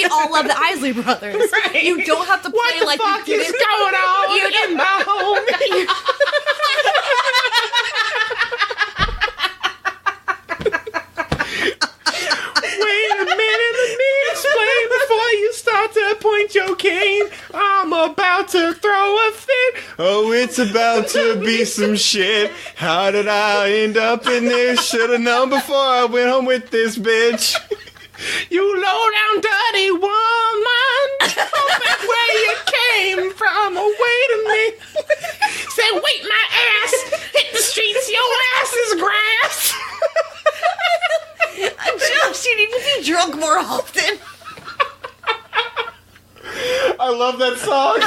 We all love the Isley Brothers. Right. You don't have to play like What the you fuck is did. going on in my home? Wait a minute, let me explain before you start to point your cane. I'm about to throw a fit. Oh, it's about to be some shit. How did I end up in this? Should've known before I went home with this bitch. You low down dirty woman. Tell me where you came from. Oh, wait a minute. Say, wait my ass. Hit the streets, your ass is grass. Josh, you need to be drunk more often. I love that song.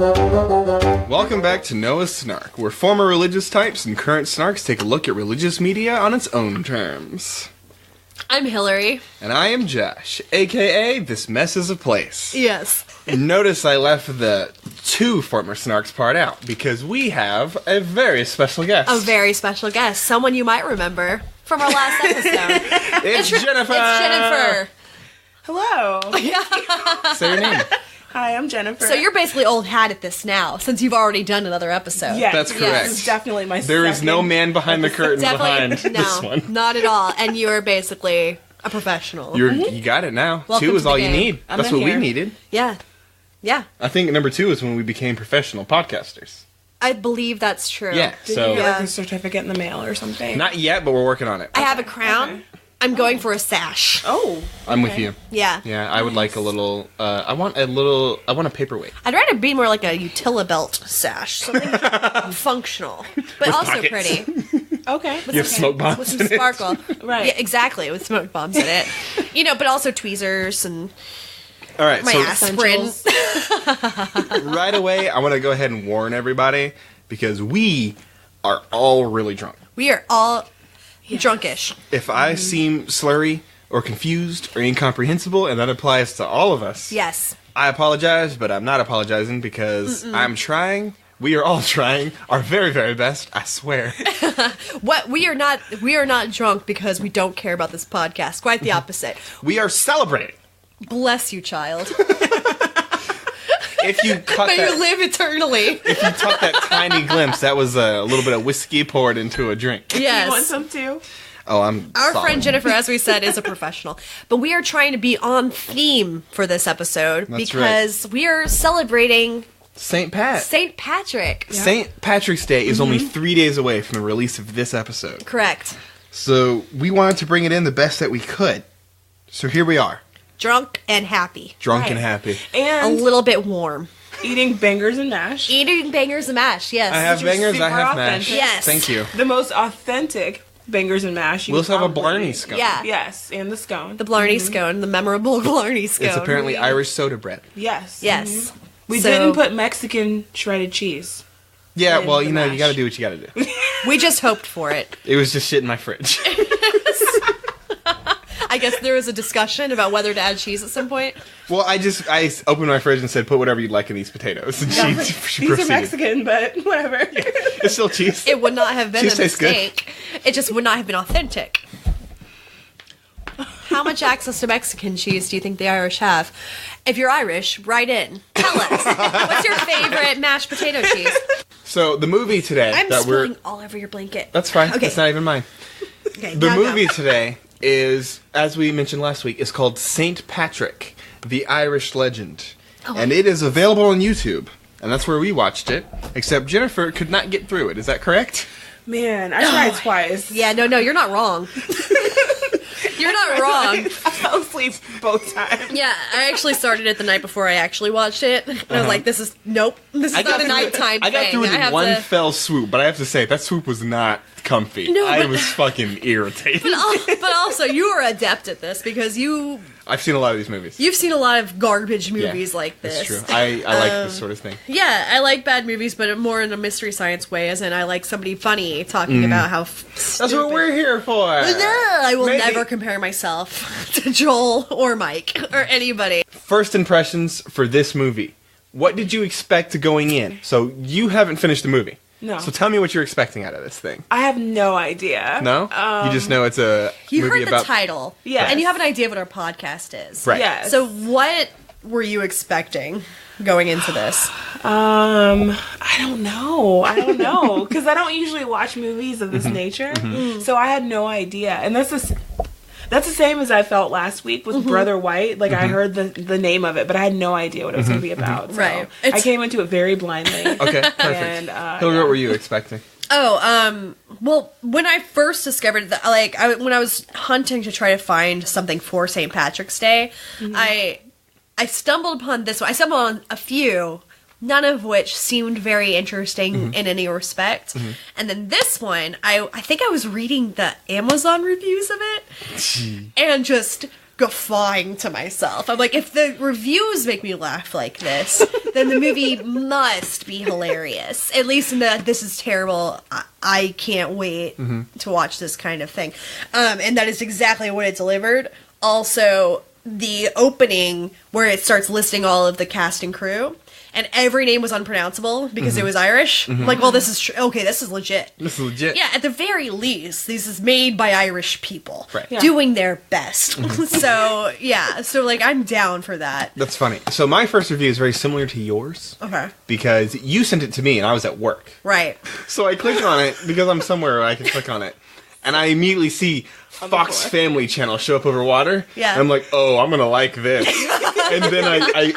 Welcome back to Noah's Snark, where former religious types and current snarks take a look at religious media on its own terms. I'm Hillary. And I am Josh, aka This Mess is a Place. Yes. And notice I left the two former snarks part out, because we have a very special guest. A very special guest. Someone you might remember from our last episode. It's Jennifer! It's Jennifer. Hello. Say your name. Hi, I'm Jennifer. So you're basically old hat at this now, since you've already done another episode. Yes, That's correct. This is definitely my There is no man behind the curtain behind Definitely, this no, one. not at all. And you are basically a professional. You got it now. Welcome 2 is to the all you game. need. I'm That's in what we here. needed. Yeah. Yeah. I think number 2 is when we became professional podcasters. I believe that's true. Yeah, Did so you get like Yeah. a certificate in the mail or something? not yet, but we're working on it. I have a crown. Okay. I'm going for a sash. Oh. I'm with okay. you. Yeah. Yeah, I would like a little. I want a paperweight. I'd rather be more like a Utilibelt sash. Something functional. But also pockets. pretty. Okay. You have smoke bombs With some in it. sparkle. Right. Yeah, exactly. With smoke bombs in it. You know, but also tweezers and All right, my so aspirin. Essentials. right away, I want to go ahead and warn everybody because we are all really drunk. We are all drunkish. If I seem slurry or confused or incomprehensible, and that applies to all of us, Yes. I apologize, but I'm not apologizing because I'm trying. We are all trying our very, very best. I swear. What we are not drunk because we don't care about this podcast. Quite the opposite. We are celebrating. Bless you, child. If you cut May that, you live eternally. if you took that tiny glimpse, that was a little bit of whiskey poured into a drink. You want Yes. some too? Oh, I'm Our solid. friend Jennifer, as we said, is a professional. But we are trying to be on theme for this episode That's because we are celebrating St. Pat. St. Patrick. St. Patrick's Day is only 3 days away from the release of this episode. Correct. So we wanted to bring it in the best that we could. So here we are, Drunk and happy. drunk Right. and happy. A And little bit warm. eating bangers and mash. Eating bangers and mash, yes. I have Which is bangers, I super have mash. authentic. Yes. Thank you. The most authentic bangers and mash. You We also have a probably Blarney eat. scone. Yeah. Yes, and the scone. The Blarney scone, the memorable Blarney scone. It's apparently Irish soda bread. Yes. Yes. Mhm. We So- didn't put Mexican shredded cheese. Yeah, In well, the you know, you mash. gotta do what you gotta do. We just hoped for it. It was just shit in my fridge. I guess there was a discussion about whether to add cheese at some point. Well, I opened my fridge and said, put whatever you'd like in these potatoes. And she These are proceeded. Mexican, but whatever. It's still cheese. It would not have been Cheese a tastes good. mistake. It just would not have been authentic. How much access to Mexican cheese do you think the Irish have? If you're Irish, write in. Tell us. What's your favorite mashed potato cheese? So the movie today I'm that we're... spilling all over your blanket. That's fine. Okay. That's not even mine. Okay, The now go. movie today is, as we mentioned last week, is called St. Patrick, the Irish Legend. Oh. And it is available on YouTube. And that's where we watched it. Except Jennifer could not get through it. Is that correct? Man, I tried twice. Yeah, no, you're not wrong. You're not wrong. I fell asleep both times. Yeah, I actually started it the night before I actually watched it. And I was like, this is not a nighttime I got thing. through it in have one to- fell swoop, but I have to say, that swoop was not comfy. No, I but- was fucking irritated. But also, you are adept at this because you I've seen a lot of these movies. You've seen a lot of garbage Yeah, movies like this. That's true. I like this sort of thing. Yeah, I like bad movies, but more in a mystery science way, as in I like somebody funny talking about how That's what we're here for. I will Maybe. never compare myself to Joel or Mike or anybody. First impressions for this movie. What did you expect going in? So you haven't finished the movie. No. So tell me what you're expecting out of this thing. I have no idea. No? You just know it's a You movie heard the about... title, Yes. and you have an idea of what our podcast is. Right. Yes. So what were you expecting going into this? I don't know. Because I don't usually watch movies of this nature. So I had no idea. And that's the same as I felt last week with Brother White. Like, I heard the name of it, but I had no idea what it was going to be about. So Right. I came into it very blindly. Okay, perfect. And, Hillary, what were you expecting? Well, when I first discovered that, when I was hunting to try to find something for St. Patrick's Day, I stumbled upon this one. I stumbled on a few, none of which seemed very interesting in any respect. And then this one, I think I was reading the Amazon reviews of it and just guffawing to myself. I'm like, if the reviews make me laugh like this, then the movie must be hilarious. At least in the this is terrible, I can't wait to watch this kind of thing. And that is exactly what it delivered. Also, the opening where it starts listing all of the cast and crew, and every name was unpronounceable because it was Irish. Like, well, this is okay, this is legit. This is legit. Yeah, at the very least, this is made by Irish people Right. Yeah. doing their best. So, yeah, so, like, I'm down for that. That's funny. So my first review is very similar to yours. Okay. Because you sent it to me and I was at work. Right. So I click on it because I'm somewhere where I can click on it. And I immediately see Fox Family Channel show up over water. Yeah. And I'm like, oh, I'm going to like this. And then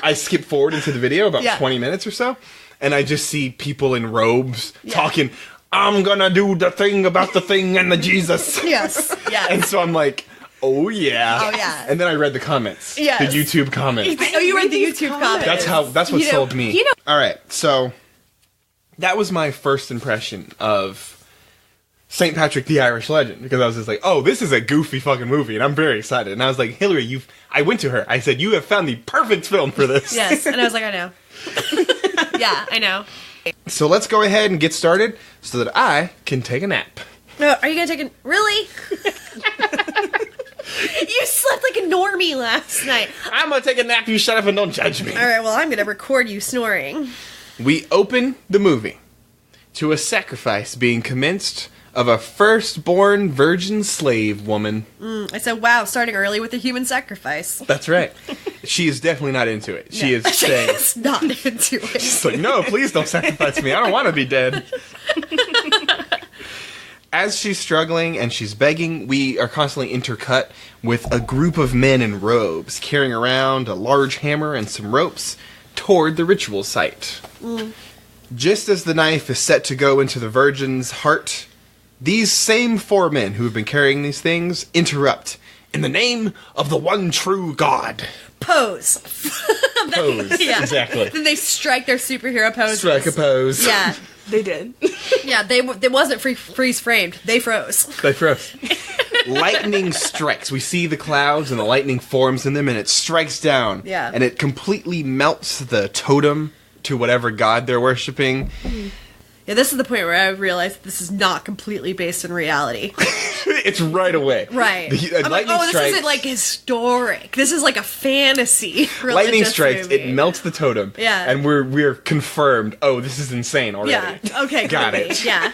I skip forward into the video about Yeah. 20 minutes or so. And I just see people in robes talking, I'm going to do the thing about the thing and the Jesus. Yes. Yes. And so I'm like, oh yeah. Oh, yeah. And then I read the comments. Yes. The YouTube comments. Oh, you read the These YouTube comments. comments. That's what You know- sold me. you know- All right, so that was my first impression of St. Patrick the Irish Legend, because I was just like, oh, this is a goofy fucking movie, and I'm very excited. And I was like, Hillary, I went to her. I said, you have found the perfect film for this. Yes. And I was like, I know. Yeah, I know. So let's go ahead and get started so that I can take a nap. No, are you gonna take a... Really? You slept like a normie last night. I'm gonna take a nap, you shut up and don't judge me. Alright, well, I'm gonna record you snoring. We open the movie to a sacrifice being commenced of a firstborn virgin slave woman. I said, wow, starting early with the human sacrifice. That's right. She is definitely not into it. She is saying, It's not into it. she's like, no, please don't sacrifice me. I don't want to be dead. As she's struggling and she's begging, we are constantly intercut with a group of men in robes carrying around a large hammer and some ropes toward the ritual site. Just as the knife is set to go into the virgin's heart, these same four men who have been carrying these things interrupt in the name of the one true God. Pose. Pose. Yeah. Exactly. Then they strike their superhero poses. Strike a pose. Yeah. They did. Yeah, they wasn't freeze framed. They froze. They froze. Lightning strikes. We see the clouds and the lightning forms in them and it strikes down. Yeah. And it completely melts the totem to whatever god they're worshipping. Yeah, this is the point where I realized this is not completely based in reality. It's right away. Right. The I'm like, lightning oh, this strikes. isn't like historic. This is like a fantasy religious Lightning strikes. movie. It melts the totem. Yeah. And we're confirmed. Oh, this is insane already. Yeah. Okay. Got could be. it. Yeah.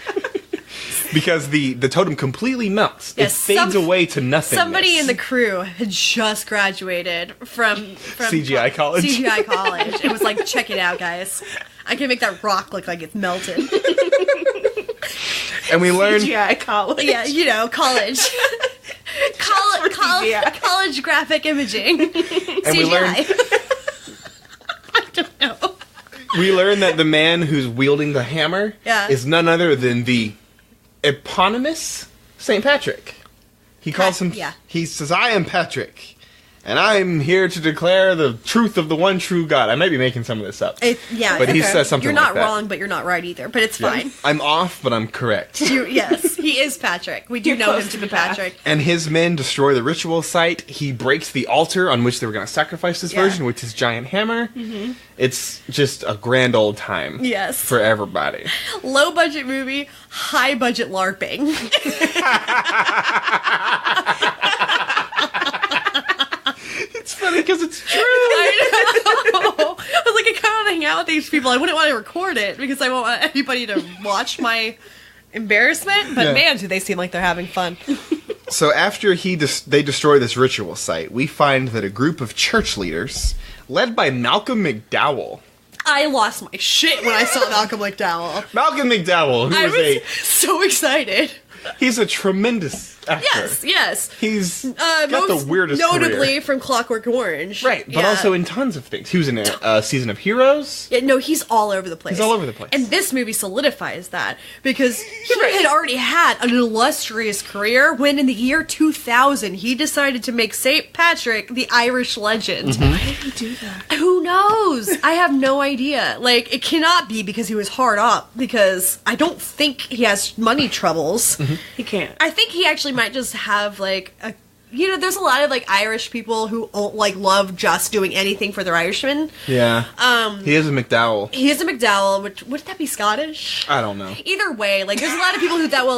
Because the totem completely melts. Yeah, it fades away to nothingness. Somebody in the crew had just graduated from CGI college. CGI college. It was like, check it out, guys. I can make that rock look like it's melted. And we learn. CGI college. Yeah, you know, college. CGI. College graphic imaging. And CGI. we learn. I don't know. We learn that the man who's wielding the hammer Yeah. is none other than the eponymous St. Patrick. He calls him. yeah. He says, "I am Patrick," and I'm here to declare the truth of the one true God. I might be making some of this up. But he says something You're like not that. wrong, but you're not right either. But it's fine. I'm off, but I'm correct. Yes, he is Patrick. We do You're know close him to to be the path. Patrick. And his men destroy the ritual site. He breaks the altar on which they were going to sacrifice this version with his giant hammer. Mm-hmm. It's just a grand old time. Yes. For everybody. Low budget movie, high budget LARPing. It's funny because it's true. I know. I was like, I kind of want to hang out with these people. I wouldn't want to record it because I won't want anybody to watch my embarrassment. But Yeah. man, do they seem like they're having fun. So after they destroy this ritual site, we find that a group of church leaders, led by Malcolm McDowell. I lost my shit when I saw Malcolm McDowell. Malcolm McDowell, I who was is so excited. he's a tremendous actor. Yes. He's got the weirdest notably career. from Clockwork Orange. Right, but Yeah. also in tons of things. He was in a season of Heroes. Yeah, no, he's all over the place. He's all over the place. And this movie solidifies that because he had already had an illustrious career when in the year 2000 he decided to make St. Patrick the Irish legend. Mm-hmm. Why did he do that? Who knows? I have no idea. Like, it cannot be because he was hard up because I don't think he has money troubles. He can't. I think he actually might just have like a, you know, there's a lot of like Irish people who like love just doing anything for their Irishmen. Yeah. He is a McDowell. He is a McDowell, which would that be Scottish? I don't know. Either way, like there's a lot of people who that will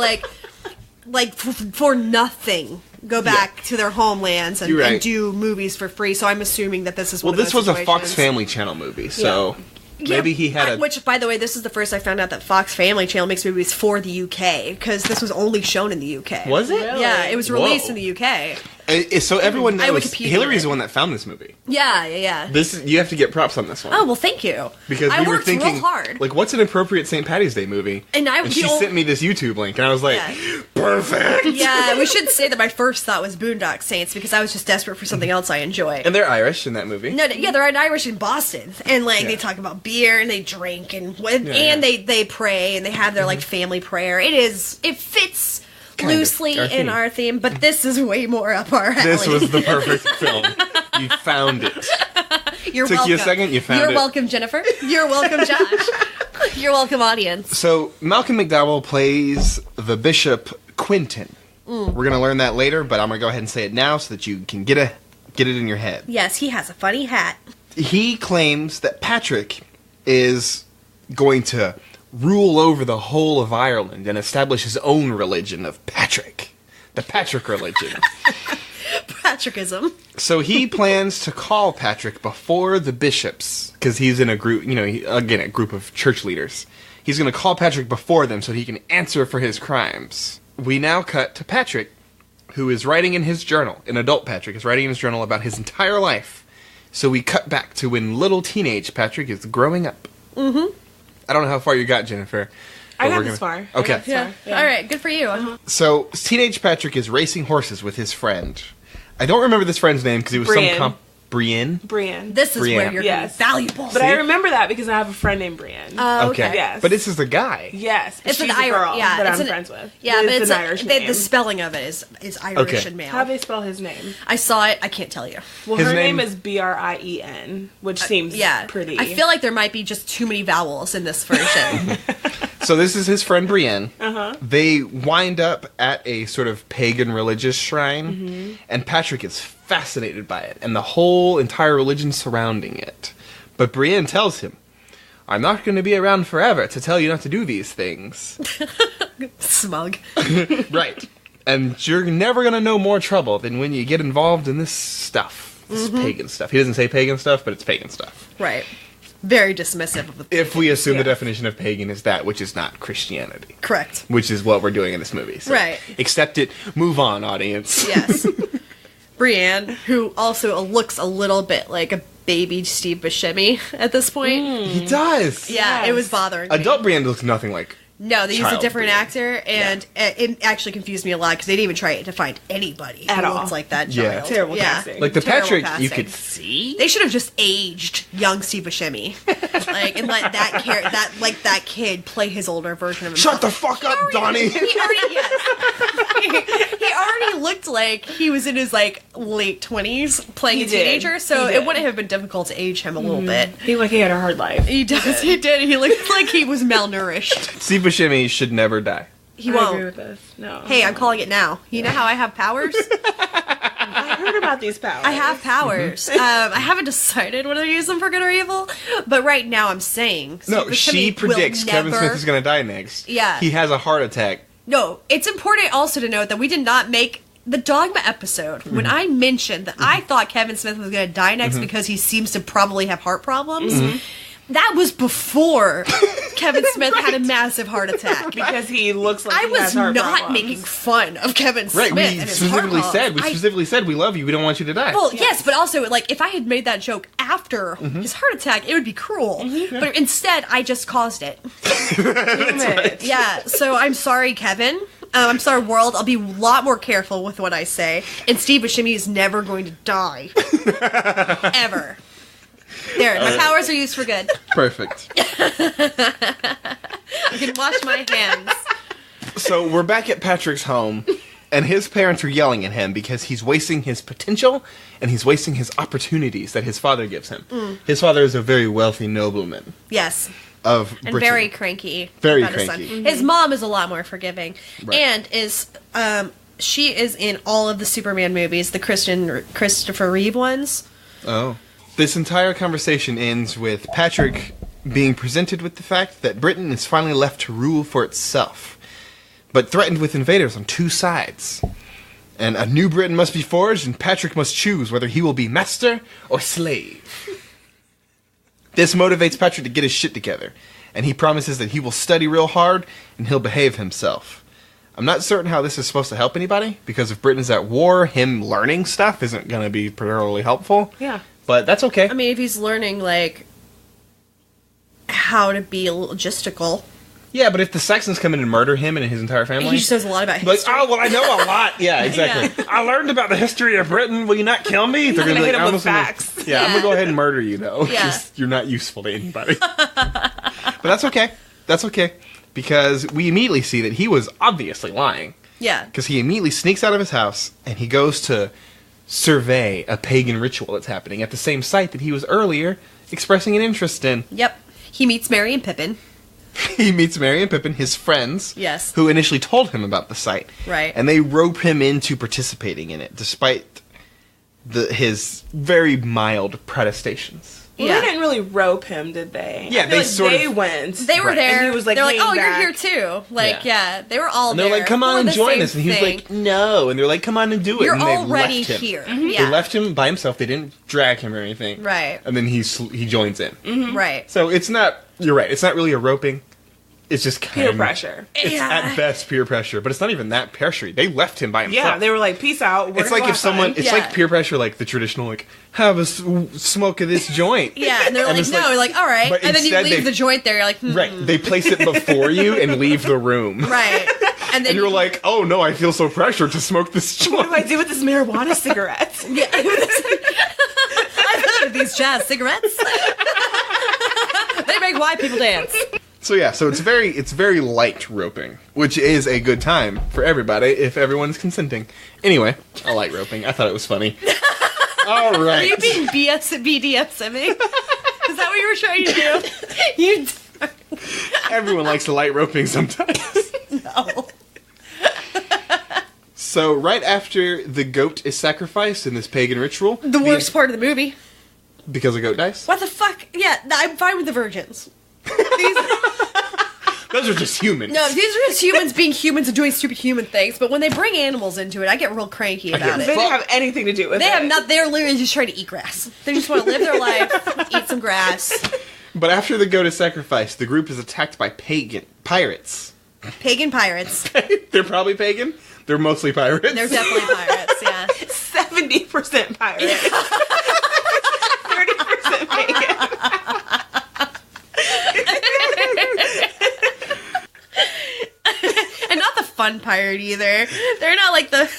like for nothing go back to their homelands and, You're right. and do movies for free. So I'm assuming that this is Well, one of this those was a Fox situations. Family Channel movie, so maybe he had a... Which, by the way, this is the first I found out that Fox Family Channel makes movies for the UK because this was only shown in the UK. Was it? Yeah, it was released Whoa. in the UK. So everyone I knows Wikipedia Hillary's it. the one that found this movie. Yeah. You have to get props on this one. Oh well, thank you. Because I we were worked thinking, real hard. like, what's an appropriate St. Patty's Day movie? And she sent me this YouTube link, and I was like, Yeah. perfect! Yeah, we should say that my first thought was Boondock Saints because I was just desperate for something else I enjoy. And they're Irish in that movie. No, yeah, they're Irish in Boston, and like they talk about beer and they drink and they pray and they have their like family prayer. It fits Kind of loosely our in theme. our theme, but this is way more up our alley. This was the perfect film. You found it. You're Took welcome. you a second, you found You're it. welcome, Jennifer. You're welcome, Josh. You're welcome, audience. So, Malcolm McDowell plays the Bishop Quentin. We're going to learn that later, but I'm going to go ahead and say it now so that you can get it in your head. Yes, he has a funny hat. He claims that Patrick is going to rule over the whole of Ireland and establish his own religion of Patrick. The Patrick religion. Patrickism. So he plans to call Patrick before the bishops, because he's in a group, a group of church leaders. He's going to call Patrick before them so he can answer for his crimes. We now cut to Patrick, who is writing in his journal. An adult Patrick is writing in his journal about his entire life. So we cut back to when little teenage Patrick is growing up. Mm-hmm. I don't know how far you got, Jennifer. I but got we're this far. Okay. Yeah. All right. Good for you. So teenage Patrick is racing horses with his friend. I don't remember this friend's name because he was Brienne. Brienne? Brienne. This is where Brienne. you're Yes. valuable. But I remember that because I have a friend named Brienne. Okay. Yes. But this is the guy. Yes. It's she's an a girl Irish. Yeah, that it's I'm an, friends with. Yeah, but it's an Irish the name. spelling of it is Irish Okay. and male. How do they spell his name? I saw it. I can't tell you. Well, His her name- name is Brien, which seems pretty. I feel like there might be just too many vowels in this version. So this is his friend Brienne. Uh-huh. They wind up at a sort of pagan religious shrine, and Patrick is fascinated by it and the whole entire religion surrounding it. But Brienne tells him, "I'm not going to be around forever to tell you not to do these things." Smug. Right. And you're never going to know more trouble than when you get involved in this stuff. This pagan stuff. He doesn't say pagan stuff, but it's pagan stuff. Right. Very dismissive of the. If we assume the Yeah. definition of pagan is that which is not Christianity. Correct. Which is what we're doing in this movie. So Right. accept it. Move on, audience. Yes. Brienne, who also looks a little bit like a baby Steve Buscemi at this point. He does. Yeah, it was bothering me. Adult Brienne looks nothing like. No, they used a Child different Brienne. actor, and it actually confused me a lot because they didn't even try to find anybody At who all. looks like that Yeah. child. Terrible casting. Like the Terrible Patrick you casting. could see. They should have just aged young Steve Buscemi, and let that kid play his older version of himself. Shut the fuck up, Donnie. He already looked like he was in his like late 20s playing a teenager, so it wouldn't have been difficult to age him a little bit. He had a hard life. He does. He did. He looked like he was malnourished. Steve Buscemi should never die. He I won't. agree with this. No. Hey, I'm calling it now. You know how I have powers? I heard about these powers. I have powers. I haven't decided whether to use them for good or evil, but right now I'm saying. No, she predicts Kevin Smith is going to die next. Yeah. He has a heart attack. No, it's important also to note that we did not make the Dogma episode when I mentioned that I thought Kevin Smith was going to die next because he seems to probably have heart problems. That was before Kevin Smith had a massive heart attack. Because he looks like I he has was heart not problems. making fun of Kevin Smith Right, and his heart problems. we specifically said we love you, we don't want you to die. Well, yes, but also, like, if I had made that joke after his heart attack, it would be cruel. But instead, I just caused it. Right. Yeah, so I'm sorry, Kevin. I'm sorry, world. I'll be a lot more careful with what I say. And Steve Buscemi is never going to die. Ever. There, my powers are used for good. Perfect. I can wash my hands. So we're back at Patrick's home, and his parents are yelling at him because he's wasting his potential and he's wasting his opportunities that his father gives him. His father is a very wealthy nobleman Yes. of And Britain. very cranky. Very about his son. cranky. His mom is a lot more forgiving. Right. And is, she is in all of the Superman movies, the Christopher Reeve ones. Oh. This entire conversation ends with Patrick being presented with the fact that Britain is finally left to rule for itself, but threatened with invaders on two sides. And a new Britain must be forged, and Patrick must choose whether he will be master or slave. This motivates Patrick to get his shit together, and he promises that he will study real hard and he'll behave himself. I'm not certain how this is supposed to help anybody, because if Britain's at war, him learning stuff isn't going to be particularly helpful. Yeah. But that's okay. I mean, if he's learning, like, how to be logistical. Yeah, but if the Saxons come in and murder him and his entire family... He just knows a lot about like, history. oh, well, I know a lot. Yeah, exactly. I learned about the history of Britain. Will you not kill me? They're gonna be hit him I'm with just gonna- facts. Yeah, I'm going to go ahead and murder you, though. Yeah. Just, you're not useful to anybody. But that's okay. That's okay. Because we immediately see that he was obviously lying. Yeah. Because he immediately sneaks out of his house and he goes to survey a pagan ritual that's happening at the same site that he was earlier expressing an interest in. Yep. He meets Merry and Pippin. He meets Merry and Pippin, his friends, Yes. who initially told him about the site. Right. And they rope him into participating in it, despite his very mild protestations. Well, Yeah. they didn't really rope him, did they? Yeah, I feel they like sort they of- went. They were Right. there. And he was like, they're like, laying oh, you're back. here too. Like, yeah, they were all And there. they're like, come for on and the join same us. And he was thing. like, no. And they're like, come on and do it. You're and they already left him. here. Mm-hmm. Yeah. They left him by himself. They didn't drag him or anything. Right. And then he joins in. Mm-hmm. Right. So it's not, you're right, it's not really a roping. It's just kind Peer of pressure. It's Yeah. at best peer pressure, but it's not even that pressure. They left him by himself. Yeah, they were like, peace out. It's like if someone, it's Yeah. like peer pressure, like the traditional, like, have a smoke of this joint. Yeah, and they're And like, it's no, like- you're like, all right. but And then you instead leave they- the joint there, you're like, Right. They place it before you and leave the room. Right. And then And you're like, oh no, I feel so pressured to smoke this What do I joint. do with this marijuana cigarette? yeah. I've heard of these jazz cigarettes. They make white people dance. So yeah, so it's very light roping, which is a good time for everybody if everyone's consenting. Anyway, I like roping. I thought it was funny. All Are right. you being BDSMing? Is that what you were trying to do? You Everyone likes the light roping sometimes. know. So right after the goat is sacrificed in this pagan ritual, The worst part of the movie. because a goat dies. What the fuck? Yeah, I'm fine with the virgins. Those are just humans. No, these are just humans being humans and doing stupid human things. But when they bring animals into it, I get real cranky about get it. They didn't have anything to do with They it. have not. They're literally just trying to eat grass. They just want to live their life, eat some grass. But after the goat is sacrificed, the group is attacked by pagan pirates. Pagan pirates. They're probably pagan. They're mostly pirates. They're definitely pirates. Yeah. 70% pirate. 30% pagan. And not the fun pirate either. They're not like the.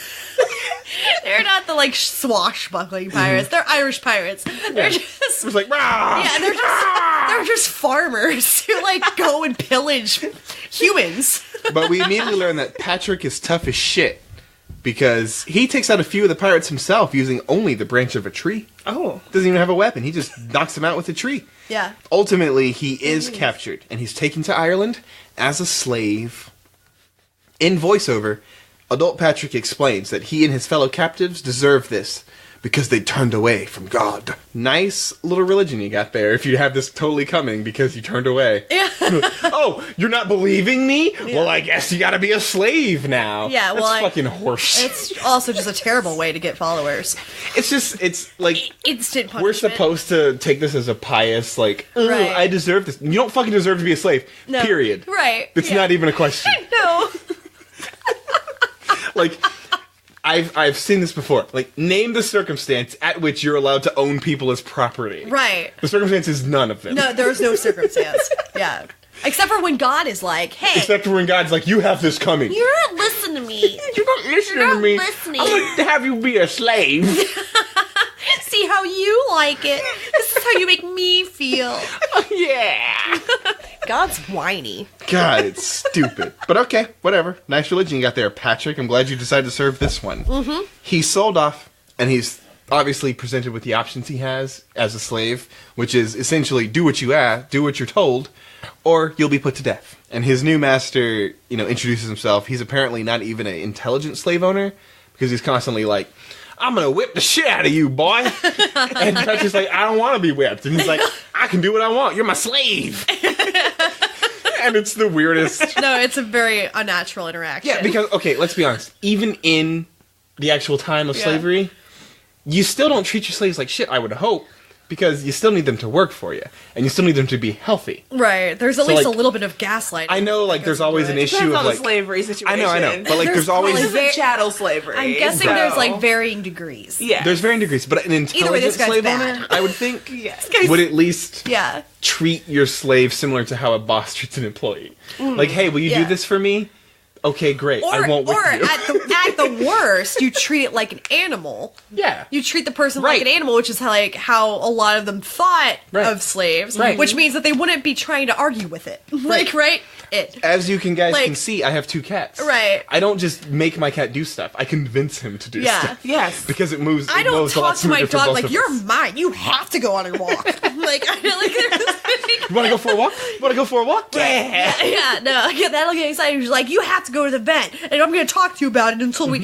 They're not the like swashbuckling pirates. They're Irish pirates. They're just. It's like, rah! Yeah, they're just farmers who like go and pillage humans. But we immediately learn that Patrick is tough as shit. because he takes out a few of the pirates himself using only the branch of a tree. Oh. Doesn't even have a weapon. He just knocks them out with a tree. Yeah. Ultimately, he is captured, and he's taken to Ireland as a slave. In voiceover, adult Patrick explains that he and his fellow captives deserve this because they turned away from God. Nice little religion you got there if you have this totally coming because you turned away. Yeah. Oh, you're not believing me? Yeah. Well, I guess you gotta be a slave now. Yeah, well, that's fucking horse. It's also just a terrible way to get followers. It's like... Instant punishment. We're supposed to take this as a pious, like, right. I deserve this. You don't fucking deserve to be a slave. No. Period. Right. It's not even a question. No. Like... I've seen this before. Like, name the circumstance at which you're allowed to own people as property. Right. The circumstance is none of them. No, there's no circumstance. Yeah. Except for when God is like, hey. Except for when God's like, you have this coming. You're not listening to me. You're not listening to me. Listening. I'm going to have you be a slave. See how you like it. This is how you make me feel. Yeah. God's whiny. God, it's stupid. But okay, whatever. Nice religion you got there, Patrick. I'm glad you decided to serve this one. Mm-hmm. He's sold off, and he's obviously presented with the options he has as a slave, which is essentially do what you ask, do what you're told, or you'll be put to death. And his new master, introduces himself. He's apparently not even an intelligent slave owner, because he's constantly like, I'm gonna whip the shit out of you, boy. And Patrick's like, I don't want to be whipped. And he's like, I can do what I want. You're my slave. And it's the weirdest. No, it's a very unnatural interaction. Yeah, because, okay, let's be honest. Even in the actual time of slavery, you still don't treat your slaves like shit, I would hope. Because you still need them to work for you. And you still need them to be healthy. Right. There's at least a little bit of gaslighting. I know, there's always an issue of, the slavery situation. I know. But, there's always... This is chattel slavery. I'm guessing there's, varying degrees. Yeah. There's varying degrees. But an intelligent slave owner, I would think, would at least treat your slave similar to how a boss treats an employee. Like, hey, will you do this for me? Okay, great. I won't whip you. At the worst, you treat it like an animal. Yeah. You treat the person like an animal, which is how a lot of them thought of slaves. Right. Which means that they wouldn't be trying to argue with it. As you guys can see, I have 2 cats. Right. I don't just make my cat do stuff. I convince him to do stuff. Yes. Because it moves. I don't talk to my dog like, you're us. mine. You have to go on a walk. You want to go for a walk? You want to go for a walk? Yeah. Yeah, no. I get that'll get excited. He's like, you have to go to the vet, and I'm going to talk to you about it until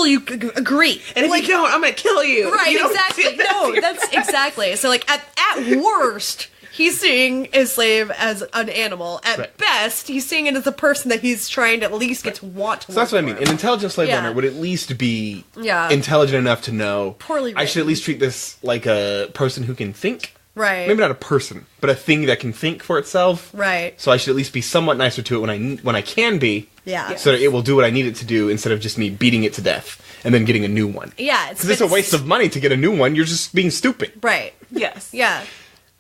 you agree. And if you don't, I'm going to kill you. Right, exactly. No, that's exactly. So, at worst, he's seeing his slave as an animal. At best, he's seeing it as a person that he's trying to at least get to want to. So that's what I mean. An intelligent slave owner would at least be intelligent enough to know. Poorly written. I should at least treat this like a person who can think. Right. Maybe not a person, but a thing that can think for itself. Right. So I should at least be somewhat nicer to it when I can be. Yeah. So that it will do what I need it to do instead of just me beating it to death and then getting a new one. Yeah. Because it's a waste of money to get a new one. You're just being stupid. Right. Yes. Yeah.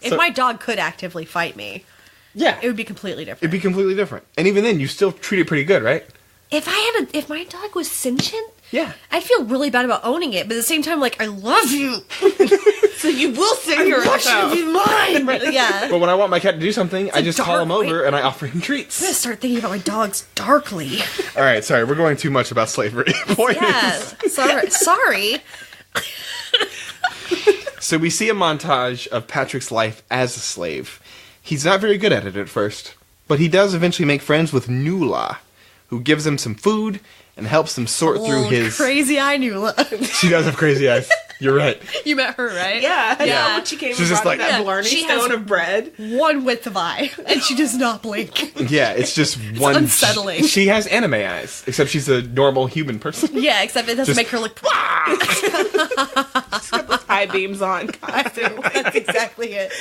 If my dog could actively fight me, it would be completely different. It'd be completely different. And even then, you still treat it pretty good, right? If my dog was sentient, I'd feel really bad about owning it, but at the same time, I love you. So you will sing your ass out. Be mine. Yeah. But when I want my cat to do something, I just call him over and I offer him treats. I'm gonna start thinking about my dogs darkly. All right, sorry, we're going too much about slavery. Sorry. So we see a montage of Patrick's life as a slave. He's not very good at it at first, but he does eventually make friends with Nuala, who gives him some food and helps him sort through his... crazy eye Nuala. She does have crazy eyes. You're right. You met her, right? Yeah. When she came and brought that Blarney stone of bread. One width of eye, and she does not blink. Yeah, it's just one... unsettling. She has anime eyes, except she's a normal human person. Yeah, except it doesn't make her look... She's got the high beams on constantly. That's exactly it.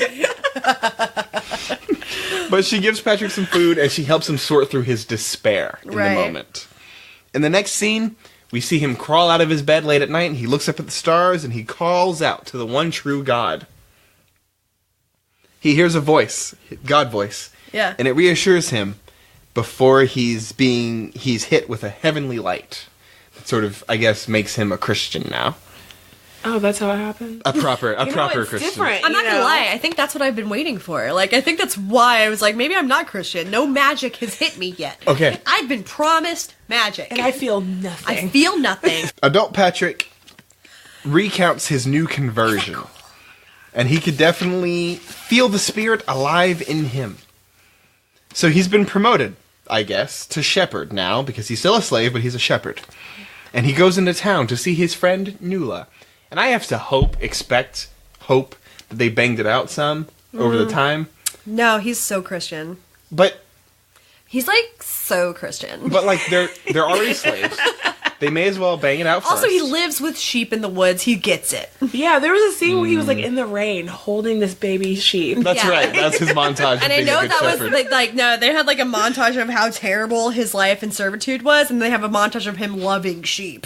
But she gives Patrick some food, and she helps him sort through his despair in the moment. In the next scene, we see him crawl out of his bed late at night, and he looks up at the stars, and he calls out to the one true God. He hears a voice, God voice, and it reassures him before he's hit with a heavenly light. That sort of, I guess, makes him a Christian now. Oh, that's how it happened? A proper it's Christian. different. I'm not gonna lie, I think that's what I've been waiting for. Like, I think that's why I was like, maybe I'm not Christian. No magic has hit me yet. Okay. I've been promised magic. And I feel nothing. I feel nothing. Adult Patrick recounts his new conversion. And he could definitely feel the spirit alive in him. So he's been promoted, I guess, to shepherd now, because he's still a slave, but he's a shepherd. And he goes into town to see his friend Nula. And I have to expect that they banged it out some over the time. No, he's so Christian. But He's like so Christian. like they're already slaves. They may as well bang it out first. Also, he lives with sheep in the woods. He gets it. Yeah, there was a scene where he was like in the rain holding this baby sheep. That's Yeah. right. That's his montage. Of And I being a know good that shepherd. was like no, they had like a montage of how terrible his life in servitude was, and they have a montage of him loving sheep.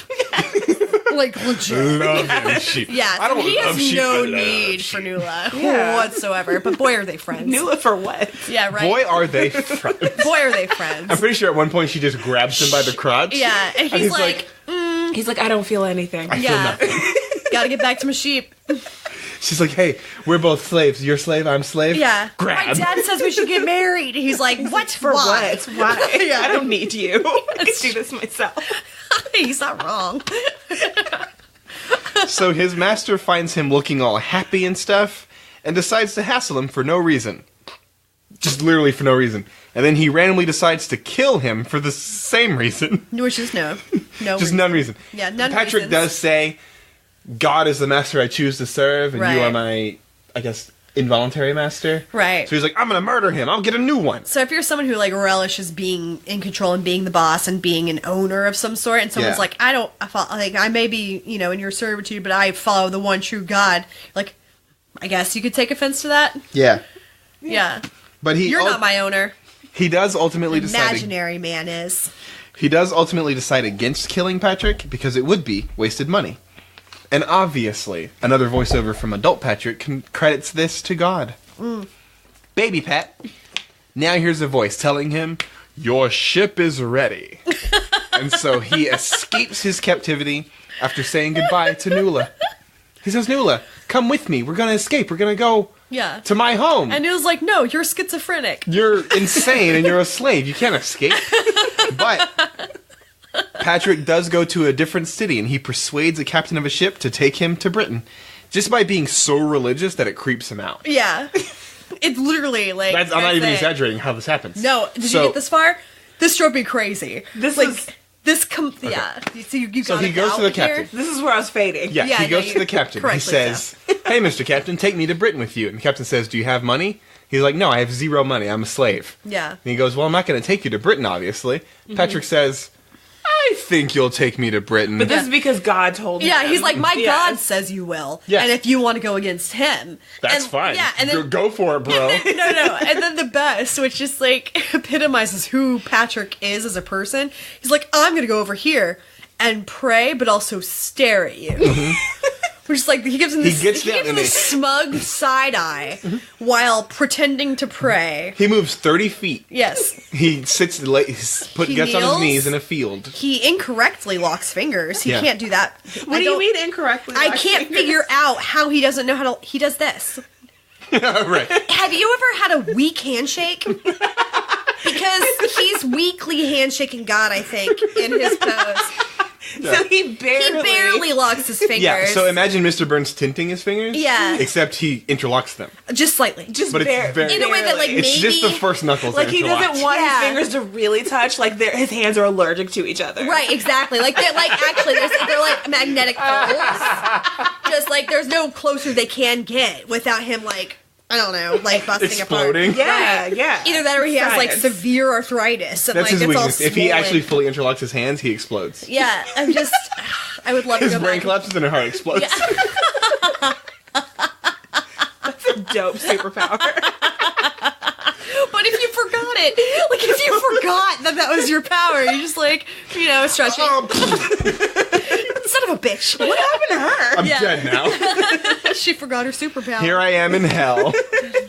Like legit. Loving sheep. Yeah, I so don't he love has sheep, no I love need sheep. for Nula Yeah. whatsoever. But boy, are they friends. Nula for what? Yeah, right. Boy, are they friends. Boy, are they friends. I'm pretty sure at one point she just grabs him by the crotch. Yeah, and he's like, He's like, I don't feel anything. I feel yeah, nothing. gotta get back to my sheep. She's like, hey, we're both slaves. You're slave, I'm slave. Yeah. Grab. My dad says we should get married. He's like, what? For Why? what? Why? Yeah. I don't need you. I can do this myself. He's not wrong. So his master finds him looking all happy and stuff, and decides to hassle him for no reason. Just literally for no reason. And then he randomly decides to kill him for the same reason. Which is no Just reason. none reason. Yeah, none Patrick reasons. does say, God is the master I choose to serve, and you Right. are my, I guess, involuntary master. Right. So he's like, I'm gonna murder him. I'll get a new one. So if you're someone who like relishes being in control and being the boss and being an owner of some sort, and someone's Yeah. like, I may be, in your servitude, but I follow the one true God. Like, I guess you could take offense to that. Yeah. Yeah. But You're not my owner. he does ultimately decide. Imaginary man is. He does ultimately decide against killing Patrick because it would be wasted money. And obviously, another voiceover from adult Patrick credits this to God. Baby Pat. Now here's a voice telling him, your ship is ready. And so he escapes his captivity after saying goodbye to Nula. He says, Nula, come with me. We're going to escape. We're going to go Yeah. to my home. And it was like, no, you're schizophrenic. You're insane and you're a slave. You can't escape. But Patrick does go to a different city and he persuades a captain of a ship to take him to Britain. Just by being so religious that it creeps him out. Yeah. It's literally like. I'm not even it. exaggerating how this happens. No, did So- you get this far? This drove me crazy. This like is- yeah. So you So got he it goes out to the here? captain. This is where I was fading. Yeah, Yeah, he no, goes you- to the captain. He correctly says, hey, Mr. Captain, take me to Britain with you. And the captain says, do you have money? He's like, no, I have zero money. I'm a slave. Yeah. And he goes, well, I'm not going to take you to Britain, obviously. Patrick says, I think you'll take me to Britain. But this is because God told me. Yeah, he's like, my Yeah. God says you will. Yeah. And if you want to go against him. That's and, fine. Yeah, and then. Go for it, bro. No. And then the best, which just like epitomizes who Patrick is as a person. He's like, I'm going to go over here and pray, but also stare at you. Which is like, he gives him this, gets down gives him and this smug side eye while pretending to pray. He moves 30 feet. Yes. He sits, He gets on his kneels. knees in a field. He incorrectly locks fingers. He Yeah. can't do that. What do you mean incorrectly? I can't figure out how he doesn't know how to. He does this. Right. Have you ever had a weak handshake? Because he's weakly handshaking God, I think, in his pose. So he He barely. barely locks his fingers. Yeah, so imagine Mr. Burns tinting his fingers. Yeah. Except he interlocks them. just slightly. Just But it's very- in a way that, like, barely. It's just the maybe- first knuckles Like that he interlock. doesn't want Yeah. his fingers to really touch. Like his hands are allergic to each other. Right, exactly. Like they're like actually they're like magnetic poles. Just like there's no closer they can get without him like I don't know, like busting Exploding. apart. Yeah, Right. yeah. Either that or he has like Science. severe arthritis and That's like his it's weakness. all If he swollen. actually fully interlocks his hands, he explodes. Yeah, I would love to His go brain back. collapses and her heart explodes. That's a dope superpower. But if you forgot it, like if you forgot that was your power, you're just like, stretching. Son of a bitch. What happened to her? I'm Yeah. dead now. She forgot her superpower. Here I am in hell.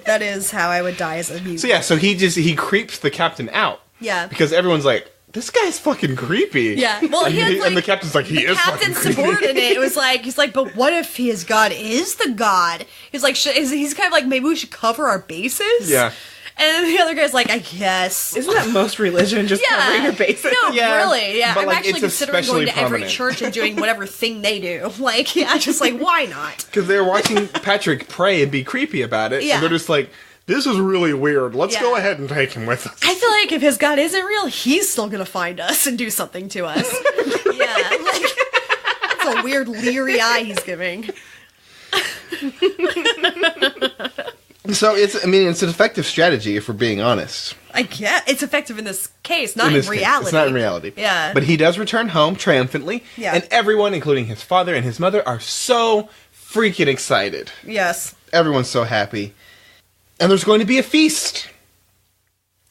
That is how I would die as a mutant. So yeah, so he creeps the captain out. Yeah. Because everyone's like, this guy's fucking creepy. Yeah. Well, And the captain's like, he is fucking creepy. Subordinate was like, he's like, but what if his god is the god? He's like, he's kind of like, maybe we should cover our bases? Yeah. And the other guy's like, I guess. Isn't that most religion, just covering your bases? No, Yeah, really. Yeah, but, I'm like, actually it's considering going to especially every prominent. church and doing whatever thing they do. Like, yeah, just like, why not? Because they're watching Patrick pray and be creepy about it. Yeah. And they're just like, this is really weird. Let's Yeah. go ahead and take him with us. I feel like if his god isn't real, he's still gonna find us and do something to us. Yeah, like, that's a weird leery eye he's giving. So it's an effective strategy if we're being honest. I get it's effective in this case, not in this case. reality. It's not in reality. Yeah. But he does return home triumphantly. Yeah. And everyone, including his father and his mother, are so freaking excited. Yes. Everyone's so happy. And there's going to be a feast.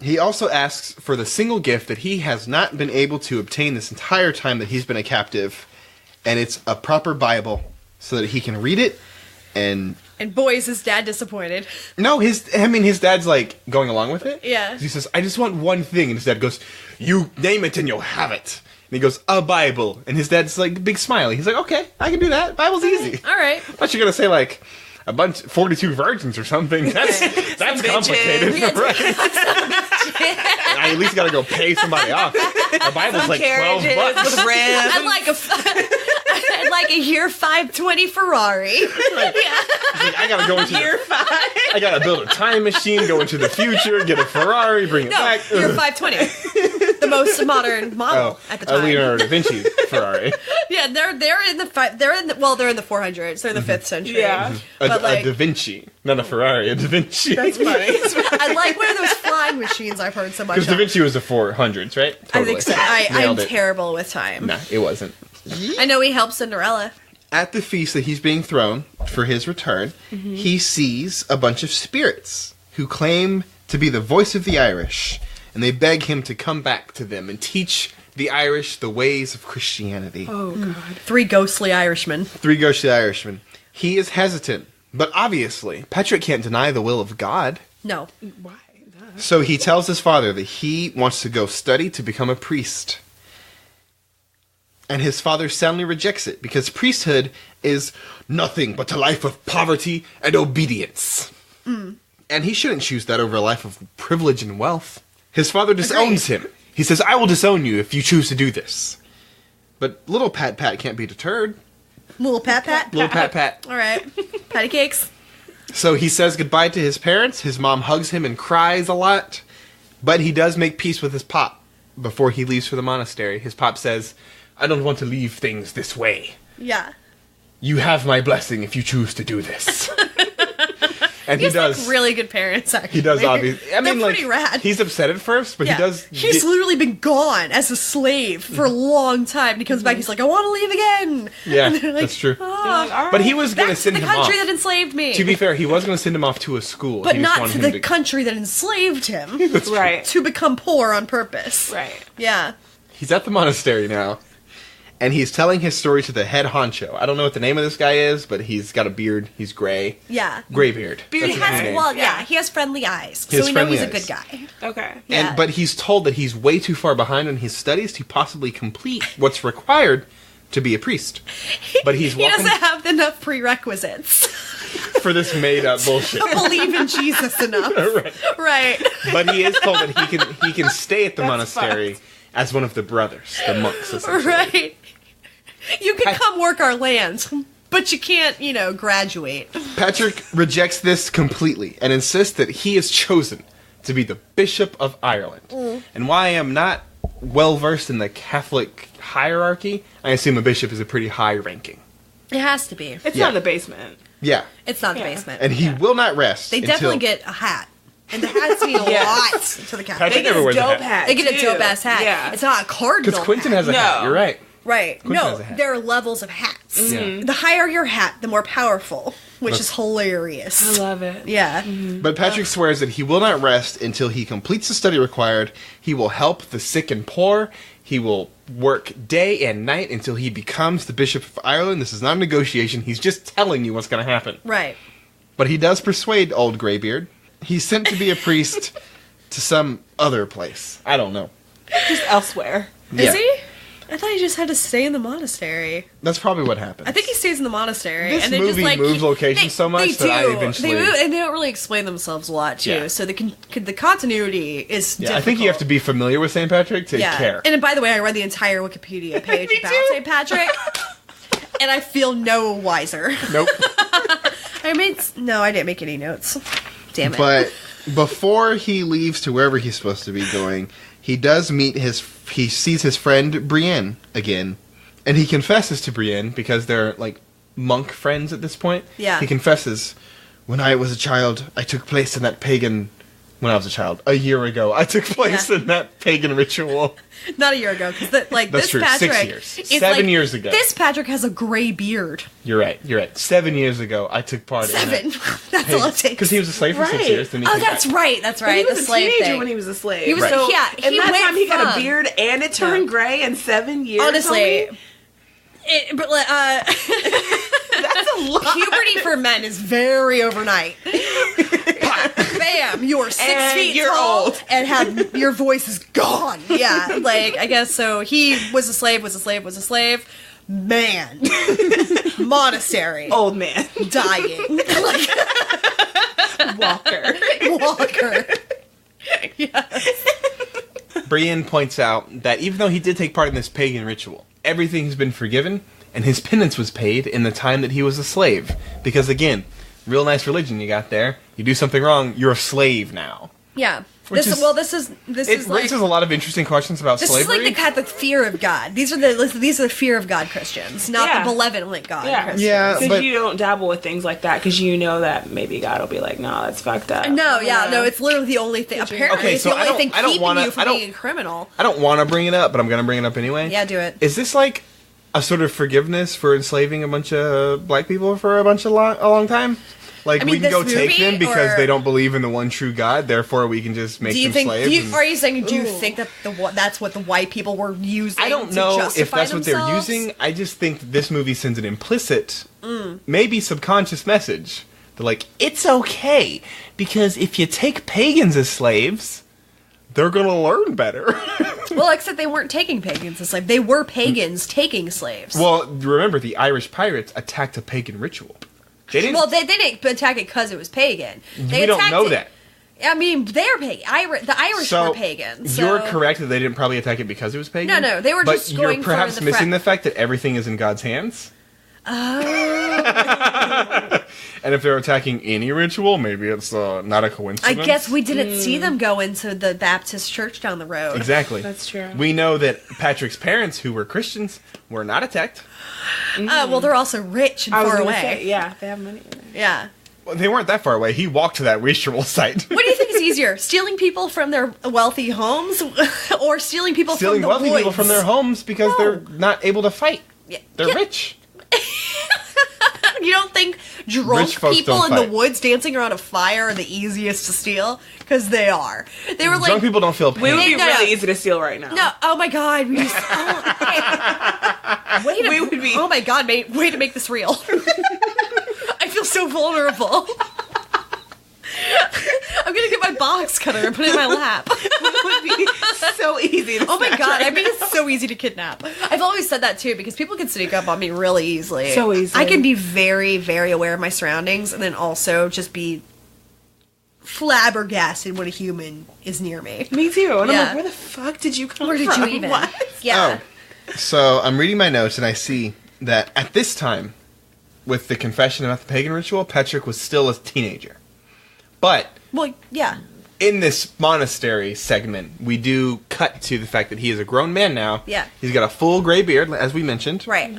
He also asks for the single gift that he has not been able to obtain this entire time that he's been a captive. And it's a proper Bible so that he can read it and... And boy, is his dad disappointed. No, his dad's like going along with it. Yeah. He says, I just want one thing. And his dad goes, you name it and you'll have it. And he goes, a Bible. And his dad's like, big smiley. He's like, okay, I can do that. Bible's easy. All right. I thought you were going to say like a bunch, 42 virgins or something. That's complicated. Yeah, right? I at least got to go pay somebody off. A Bible's like $12. with rims. I'd like a year 520 Ferrari. Yeah. He's like, I gotta go into Year 5. I gotta build a time machine, go into the future, get a Ferrari, bring it No, back. year 520. The most modern model at the a time. Leonardo da Vinci Ferrari. Yeah, they're in the 400s. They're in the 5th century. Yeah. But, A like- Da Vinci, not a Ferrari, a Da Vinci. That's funny. I like one of those flying machines I've heard so much Because Da of. Vinci was the 400s, right? I think so. I'm Nailed it. terrible with time. Nah, it wasn't. I know he helped Cinderella. At the feast that he's being thrown for his return, he sees a bunch of spirits who claim to be the voice of the Irish, and they beg him to come back to them and teach the Irish the ways of Christianity. Oh, God. 3 ghostly Irishmen. 3 ghostly Irishmen. He is hesitant, but obviously, Patrick can't deny the will of God. No. Why? So he tells his father that he wants to go study to become a priest. And his father soundly rejects it because priesthood is nothing but a life of poverty and obedience. And he shouldn't choose that over a life of privilege and wealth. His father disowns him. He says, I will disown you if you choose to do this. But little Pat can't be deterred. Little Pat. Little Pat. All right. Patty cakes. So he says goodbye to his parents. His mom hugs him and cries a lot. But he does make peace with his pop before he leaves for the monastery. His pop says, I don't want to leave things this way. Yeah. You have my blessing if you choose to do this. And He he has does. like really good parents, actually. He does, obviously. I mean, They're like, pretty rad. he's upset at first, but Yeah. he does. He's literally been gone as a slave for a long time. And he comes back, he's like, I want to leave again. Yeah, And they're like, that's true. "Ah, But he was going to back to send the him country off. that enslaved me. To be fair, he was going to send him off to a school. but He just not wanted to him the country that enslaved him. Right. To become poor on purpose. Right. Yeah. He's at the monastery now. And he's telling his story to the head honcho. I don't know what the name of this guy is, but he's got a beard. He's gray. Yeah. Graybeard. He That's his has, name. well, yeah, he has friendly eyes. He has So we know friendly he's a eyes. good guy. Okay. Yeah. But he's told that he's way too far behind in his studies to possibly complete what's required to be a priest. But he's He welcome doesn't have enough prerequisites for this made up bullshit. to believe in Jesus enough. Right. But he is told that he can stay at the That's monastery as one of the brothers, the monks, essentially. Right. You can come work our lands, but you can't, graduate. Patrick rejects this completely and insists that he is chosen to be the Bishop of Ireland. And while I am not well versed in the Catholic hierarchy, I assume a bishop is a pretty high ranking. It has to be. It's Yeah. not the basement. Yeah. It's not the Yeah. basement. And he will not rest. They until definitely get a hat. And the hats mean a Yes. lot to the Patrick Catholic. They get never a wears a dope hat. hat. They get a too. dope ass hat. Yeah. It's not a cardinal Because Quentin hat. has a hat. No. You're right. Right. Quentin No, has a hat. there are levels of hats. Yeah. The higher your hat, the more powerful, which is hilarious. I love it. Yeah. But Patrick swears that he will not rest until he completes the study required. He will help the sick and poor. He will work day and night until he becomes the Bishop of Ireland. This is not a negotiation. He's just telling you what's going to happen. Right. But he does persuade old Graybeard. He's sent to be a priest to some other place. I don't know. Just elsewhere. Is he? I thought he just had to stay in the monastery. That's probably what happened. I think he stays in the monastery. This and then movie just, like, moves locations so much that I eventually... They move, and they don't really explain themselves a lot, too. Yeah. So the continuity is difficult. I think you have to be familiar with St. Patrick to care. And by the way, I read the entire Wikipedia page Me about too. St. Patrick, and I feel no wiser. Nope. I didn't make any notes. Damn it. But before he leaves to wherever he's supposed to be going, he does he sees his friend Brienne again, and he confesses to Brienne because they're like monk friends at this point. Yeah. He confesses, when I was a child, I took place in that pagan. When I was a child, a year ago, I took place in that pagan ritual. Not a year ago, because That's this true. Patrick 6 years. is 7 years ago. This Patrick has a gray beard. You're right. 7 years ago, I took part in 7. that. That's all it takes. Because he was a slave for 6 Right. years. Then he Oh, came that's back. right. That's But right. he was The a slave teenager thing. when he was a slave. He was so, yeah. and He that went time he got a from- beard and it turned gray in 7 years. Honestly, homie? That's a lot. puberty for men is very overnight. Bam! You're 6 And feet you're tall old. and have your voice is gone. Yeah, like I guess so. He was a slave. Man, monastery, Old man. dying, like Walker. Walker. Brienne points out that even though he did take part in this pagan ritual, everything has been forgiven, and his penance was paid in the time that he was a slave. Because again, real nice religion you got there. You do something wrong, you're a slave now. Yeah. Which This is- is like raises a lot of interesting questions about this slavery. is like the Catholic fear of God. These are the fear of God Christians, not Yeah. the benevolent God Yeah. Christians. Yeah. Because but- you don't dabble with things like that because you know that maybe God will be like, no, that's fucked up. No, yeah, Yeah. no, it's literally the only thing. Apparently, Okay, it's so the I only don't- thing I don't keeping wanna- you from being a criminal. I don't want to bring it up, but I'm going to bring it up anyway. Yeah, do it. Is this like a sort of forgiveness for enslaving a bunch of black people for a long time? Like, I mean, we can go this take movie, them because or- they don't believe in the one true God, therefore we can just make Do you them think? slaves. and- Are you saying? Do you Ooh. think that that's what the white people were using? I don't to know justify if that's what they're themselves? using. I just think that this movie sends an implicit, maybe subconscious message. They're like, it's okay, because if you take pagans as slaves, they're going to learn better. Well, except they weren't taking pagans as slaves. They were pagans taking slaves. Well, remember, the Irish pirates attacked a pagan ritual. They didn't. Well, they didn't attack it because it was pagan. They we don't attacked know it- that. I mean, they're pagan. The Irish So, were pagans. So. You're correct that they didn't probably attack it because it was pagan. No, they were but just going you're for perhaps the missing the fact that everything is in God's hands. Oh. And if they're attacking any ritual, maybe it's not a I coincidence. guess we didn't see them go into the Baptist church down the road. Exactly. That's true. We know that Patrick's parents, who were Christians, were not attacked. Well, they're also rich and I was far gonna away. say, yeah, they have money. Yeah. Well, they weren't that far away. He walked to that ritual site. What do you think is easier, stealing people from their wealthy homes, or stealing people Stealing from the wealthy woods? people from their homes because No. they're not able to fight. Yeah. They're Yeah. rich. You don't think drunk Rich folks people don't in fight. the woods dancing around a fire are the easiest to steal? Because they are. They were like, Drunk people don't feel We pain. would be No, really no. easy to steal right now. no, oh my god, we just, way to, We would be- oh my god, way to make this real. I feel so vulnerable. I'm gonna get my box cutter and put it in my lap. It would be so easy to Oh my snatch god, right I mean, it's so easy to kidnap. I've always said that too, because people can sneak up on me really easily. So easily. I can be very, very aware of my surroundings, and then also just be flabbergasted when a human is near me. Me too. And I'm Yeah. like, where the fuck did you come Where from? did you even? What? Yeah. Oh, so I'm reading my notes and I see that at this time, with the confession about the pagan ritual, Patrick was still a teenager. But Well, yeah. in this monastery segment, we do cut to the fact that he is a grown man now. Yeah. He's got a full gray beard, as we mentioned. Right.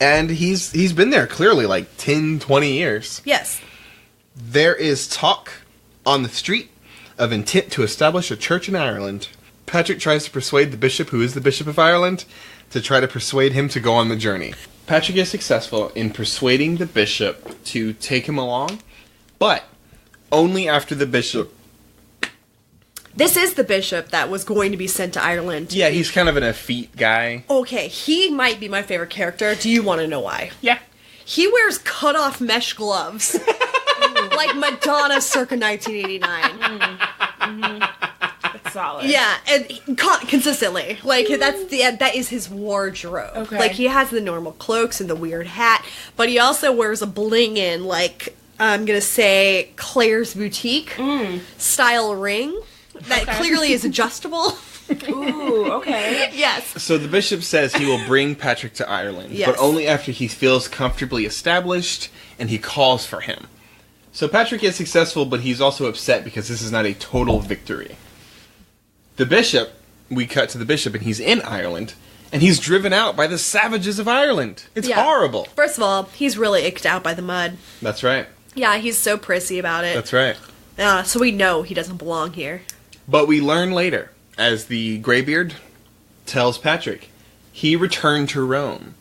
And he's been there clearly like 10, 20 years. Yes. There is talk on the street of intent to establish a church in Ireland. Patrick tries to persuade the bishop, who is the Bishop of Ireland, to try to persuade him to go on the journey. Patrick is successful in persuading the bishop to take him along, but only after the bishop... This is the bishop that was going to be sent to Ireland. Yeah, he's kind of an effete guy. Okay, he might be my favorite character. Do you want to know why? Yeah. He wears cut-off mesh gloves. Like Madonna circa 1989. solid. Yeah, and consistently. Like, that is his wardrobe. Okay. Like, he has the normal cloaks and the weird hat, but he also wears a bling-in, like, I'm gonna say, Claire's Boutique style ring that clearly is adjustable. Ooh, okay. Yes. So the bishop says he will bring Patrick to Ireland, Yes. but only after he feels comfortably established and he calls for him. So Patrick is successful, but he's also upset because this is not a total victory. We cut to the bishop, and he's in Ireland, and he's driven out by the savages of Ireland. It's Yeah. horrible. First of all, he's really icked out by the mud. That's right. Yeah, he's so prissy about it. That's right. So we know he doesn't belong here. But we learn later, as the Greybeard tells Patrick, he returned to Rome.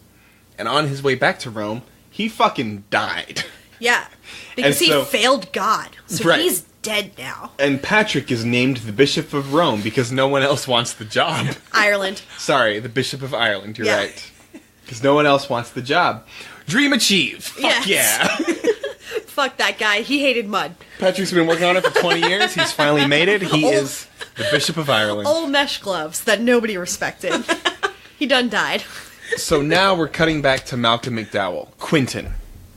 And on his way back to Rome, he fucking died. Yeah. Because And so- he failed God. So Right. he's dead now. And Patrick is named the Bishop of Rome because no one else wants the job. Ireland. Sorry, the Bishop of Ireland, you're Yeah. right. Because no one else wants the job. Dream achieved! Fuck Yes. yeah! Fuck that guy. He hated mud. Patrick's been working on it for 20 years. He's finally made it. He Old- is the Bishop of Ireland. Old mesh gloves that nobody respected. He done died. So now we're cutting back to Malcolm McDowell, Quentin,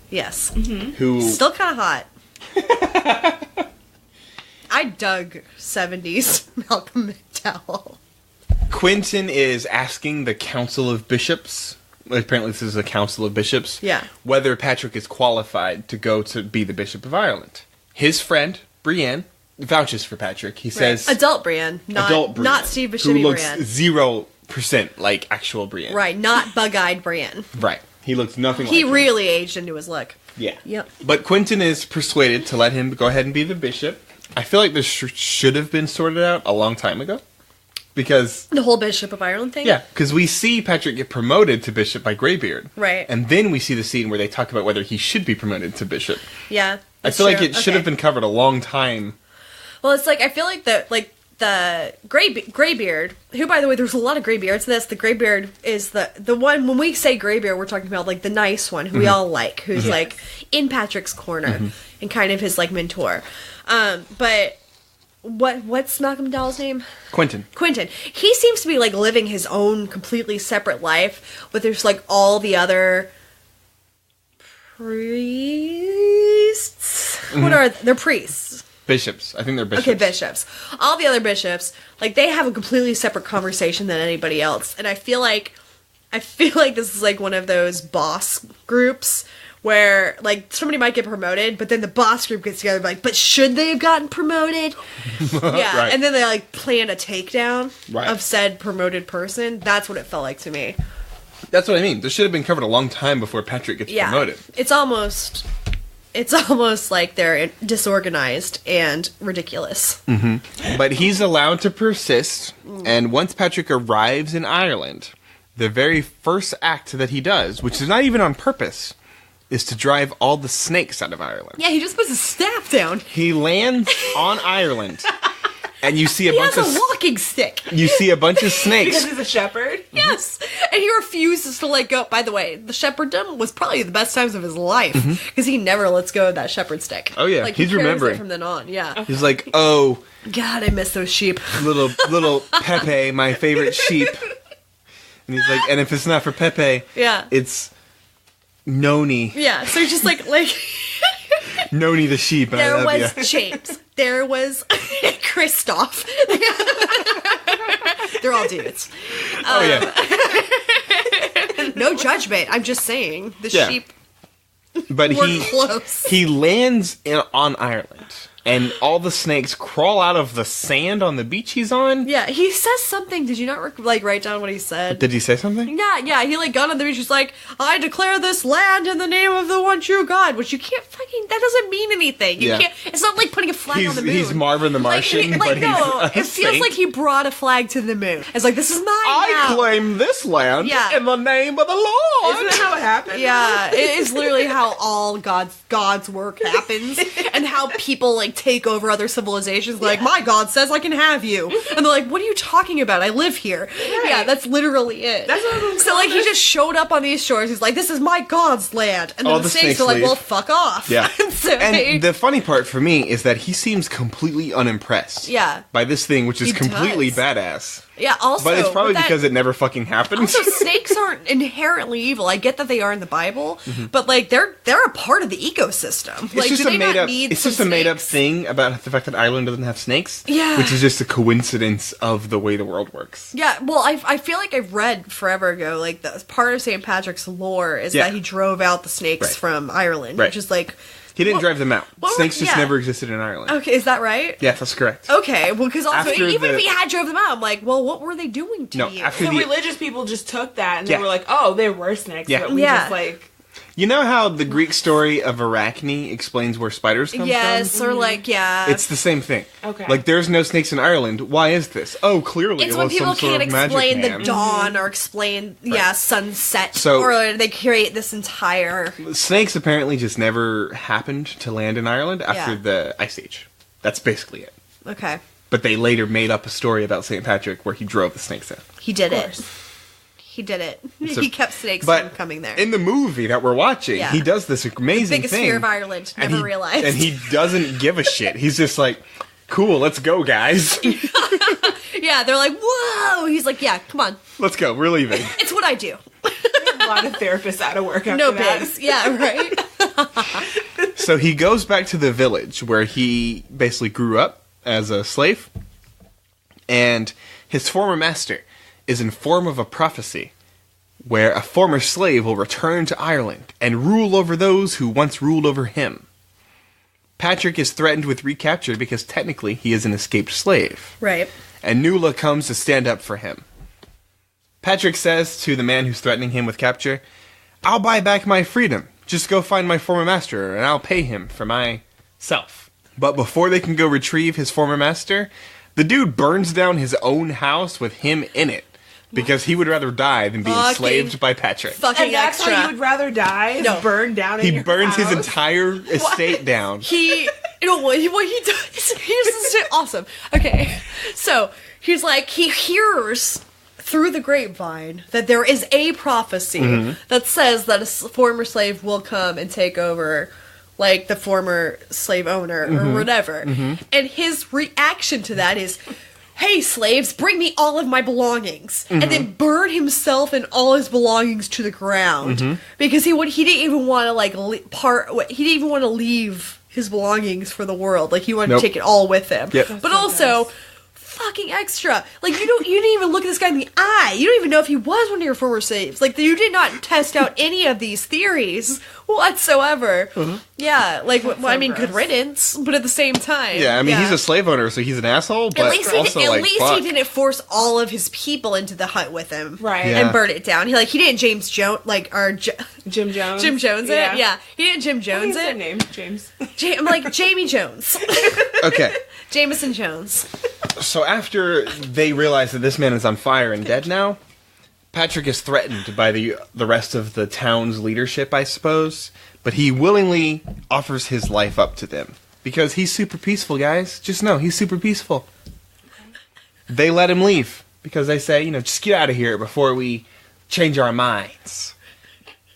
Yes. who... Still kind of hot. I dug 70s Malcolm McDowell. Quentin is asking the Council of Bishops, apparently this is a Council of Bishops, Yeah. whether Patrick is qualified to go to be the Bishop of Ireland. His friend, Brienne, vouches for Patrick. He says... Adult Brienne, adult Brienne, not Steve who Buscemi looks Brienne. 0% like actual Brienne. Right, not bug-eyed Brienne. Right. He looks nothing He like him. really aged into his look. Yeah. Yep. But Quentin is persuaded to let him go ahead and be the bishop. I feel like this should have been sorted out a long time ago. Because... The whole Bishop of Ireland thing? Yeah, because we see Patrick get promoted to bishop by Greybeard. Right. And then we see the scene where they talk about whether he should be promoted to bishop. Yeah. I feel like it should have been covered a long time. Well, it's like, I feel like the Greybeard, who, by the way, there's a lot of Greybeards in this. The Greybeard is the one, when we say Greybeard, we're talking about, like, the nice one, who we all like, who's, like, in Patrick's corner, and kind of his, like, mentor. But what's Malcolm McDowell's name? Quentin. Quentin. He seems to be, like, living his own completely separate life, but there's, like, all the other priests. What are they're priests? Bishops. I think they're bishops. Okay, bishops. All the other bishops, like, they have a completely separate conversation than anybody else, and I feel like this is like one of those boss groups where, like, somebody might get promoted, but then the boss group gets together and be like, but should they have gotten promoted? Yeah, Right. and then they, like, plan a takedown Right. of said promoted person. That's what it felt like to me. That's what I mean. This should have been covered a long time before Patrick gets Yeah, promoted. it's almost like they're disorganized and ridiculous. But he's allowed to persist, and once Patrick arrives in Ireland, the very first act that he does, which is not even on purpose, is to drive all the snakes out of Ireland. Yeah, he just puts his staff down. He lands on Ireland, and you see a He bunch has of a walking stick. you see a bunch of Because snakes. he's a shepherd. Yes, and he refuses to let go. By the way, the shepherddom was probably the best times of his life because he never lets go of that shepherd stick. Oh, yeah, like, he's he carries remembering. it from then on. Yeah, He's like, "Oh, God, I miss those sheep. little Pepe, my favorite sheep." And he's like, "And if it's not for Pepe, Yeah, it's Noni, yeah. So he's just like Noni the sheep." And I there love was ya. James, there was Christoph. They're all dudes. Oh yeah. No judgment. I'm just saying the Yeah. sheep But were he close. he lands on Ireland, and all the snakes crawl out of the sand on the beach he's on. Yeah, he says something. Did you not write down what he said? Did he say something? Yeah, he like got on the beach. He's like, I declare this land in the name of the one true God, which you can't fucking. That doesn't mean anything. You Yeah. can't. It's not like putting a flag on the moon. He's Marvin the Martian, but no, he's a it feels saint. like he brought a flag to the moon. It's like this is mine I now. claim this land Yeah. in the name of the Lord. Isn't that how it happened? Yeah, it is literally how all God's work happens, and how people like take over other civilizations. Like, my god says I can have you. And they're like, what are you talking about? I live here. Right. Yeah, that's literally it. That's what I'm so, like, he just showed up on these shores. He's like, this is my god's land. And then All the the snakes snakes are like, leave. well, fuck off. Yeah. So And the funny part for me is that he seems completely unimpressed. Yeah. By this thing, which is He completely does. badass. yeah, also... But it's probably with that- because it never fucking happened. Also, snakes aren't inherently evil. I get that they are in the Bible, but like they're a part of the ecosystem. Like, do they not need It's some just a made up snakes? thing about the fact that Ireland doesn't have snakes. Yeah. Which is just a coincidence of the way the world works. Yeah, well, I feel like I've read forever ago, like, the part of St. Patrick's lore is Yeah. that he drove out the snakes Right. from Ireland, Right. which is like... He didn't Well, drive them out. what were- Snakes just yeah. never existed in Ireland. Okay, is that right? Yeah, that's correct. Okay, well, because also, After even the- if he had drove them out, I'm like, well, what were they doing to No, you? after The the- religious people just took that and Yeah. they were like, oh, there were snakes. Yeah. But we Yeah. just like... You know how the Greek story of Arachne explains where spiders come Yes, from? or like, yeah. It's the same thing. Okay. Like, there's no snakes in Ireland. Why is this? Oh, clearly It's it when was people some sort can't of magic explain the hand. dawn or explain, sunset, So- or they create this entire... Snakes apparently just never happened to land in Ireland after Yeah. the Ice Age. That's basically it. Okay, But they later made up a story about St. Patrick where he drove the snakes in. he did Of it. course. He did it. So- He kept snakes But from coming there. in the movie that we're watching, Yeah. he does this amazing Biggest thing. fear of Ireland. and Never he, realized. And he doesn't give a shit. He's just like, cool, let's go, guys. Yeah, they're like, whoa! He's like, yeah, come on. Let's go. We're leaving. It's what I do. A lot of therapists out of work after No that. bigs. Yeah, right? So he goes back to the village where he basically grew up as a slave. And his former master is in form of a prophecy where a former slave will return to Ireland and rule over those who once ruled over him. Patrick is threatened with recapture because technically he is an escaped slave. Right. And Nuala comes to stand up for him. Patrick says to the man who's threatening him with capture, I'll buy back my freedom. Just go find my former master and I'll pay him for myself. But before they can go retrieve his former master, the dude burns down his own house with him in it. Because he would rather die than be Fucking- enslaved by Patrick. Fucking And that's extra. how you would rather die? Is No. burn down in He your burns his house? entire estate down. He, you know what he does? Here's this shit awesome. Okay, so he's like, he hears through the grapevine that there is a prophecy that says that a former slave will come and take over, like, the former slave owner or whatever. And his reaction to that is, hey, slaves, bring me all of my belongings. And then burn himself and all his belongings to the ground. Because he didn't even want to, like, he didn't even want to leave his belongings for the world. Like, he wanted Nope. to take it all with him. Yep. But also, fucking extra. Like, you didn't even look at this guy in the eye. You don't even know if he was one of your former slaves. Like, you did not test out any of these theories whatsoever. Yeah, like, I mean, good gross. riddance, but at the same time. Yeah, I mean, he's a slave owner, so he's an asshole, but At least, also, at like, least fuck. he didn't force all of his people into the hut with him, Right. Yeah. And burn it down. He didn't James Jones Jim Jones. Jim Jones it. Yeah, he didn't Jim What Jones is their it. name? James. I'm like Jamie Jones, Okay. Jameson Jones. So after they realize that this man is on fire and dead now, Patrick is threatened by the rest of the town's leadership, I suppose. But he willingly offers his life up to them. Because he's super peaceful, guys. Just know, he's super peaceful. They let him leave. Because they say, just get out of here before we change our minds.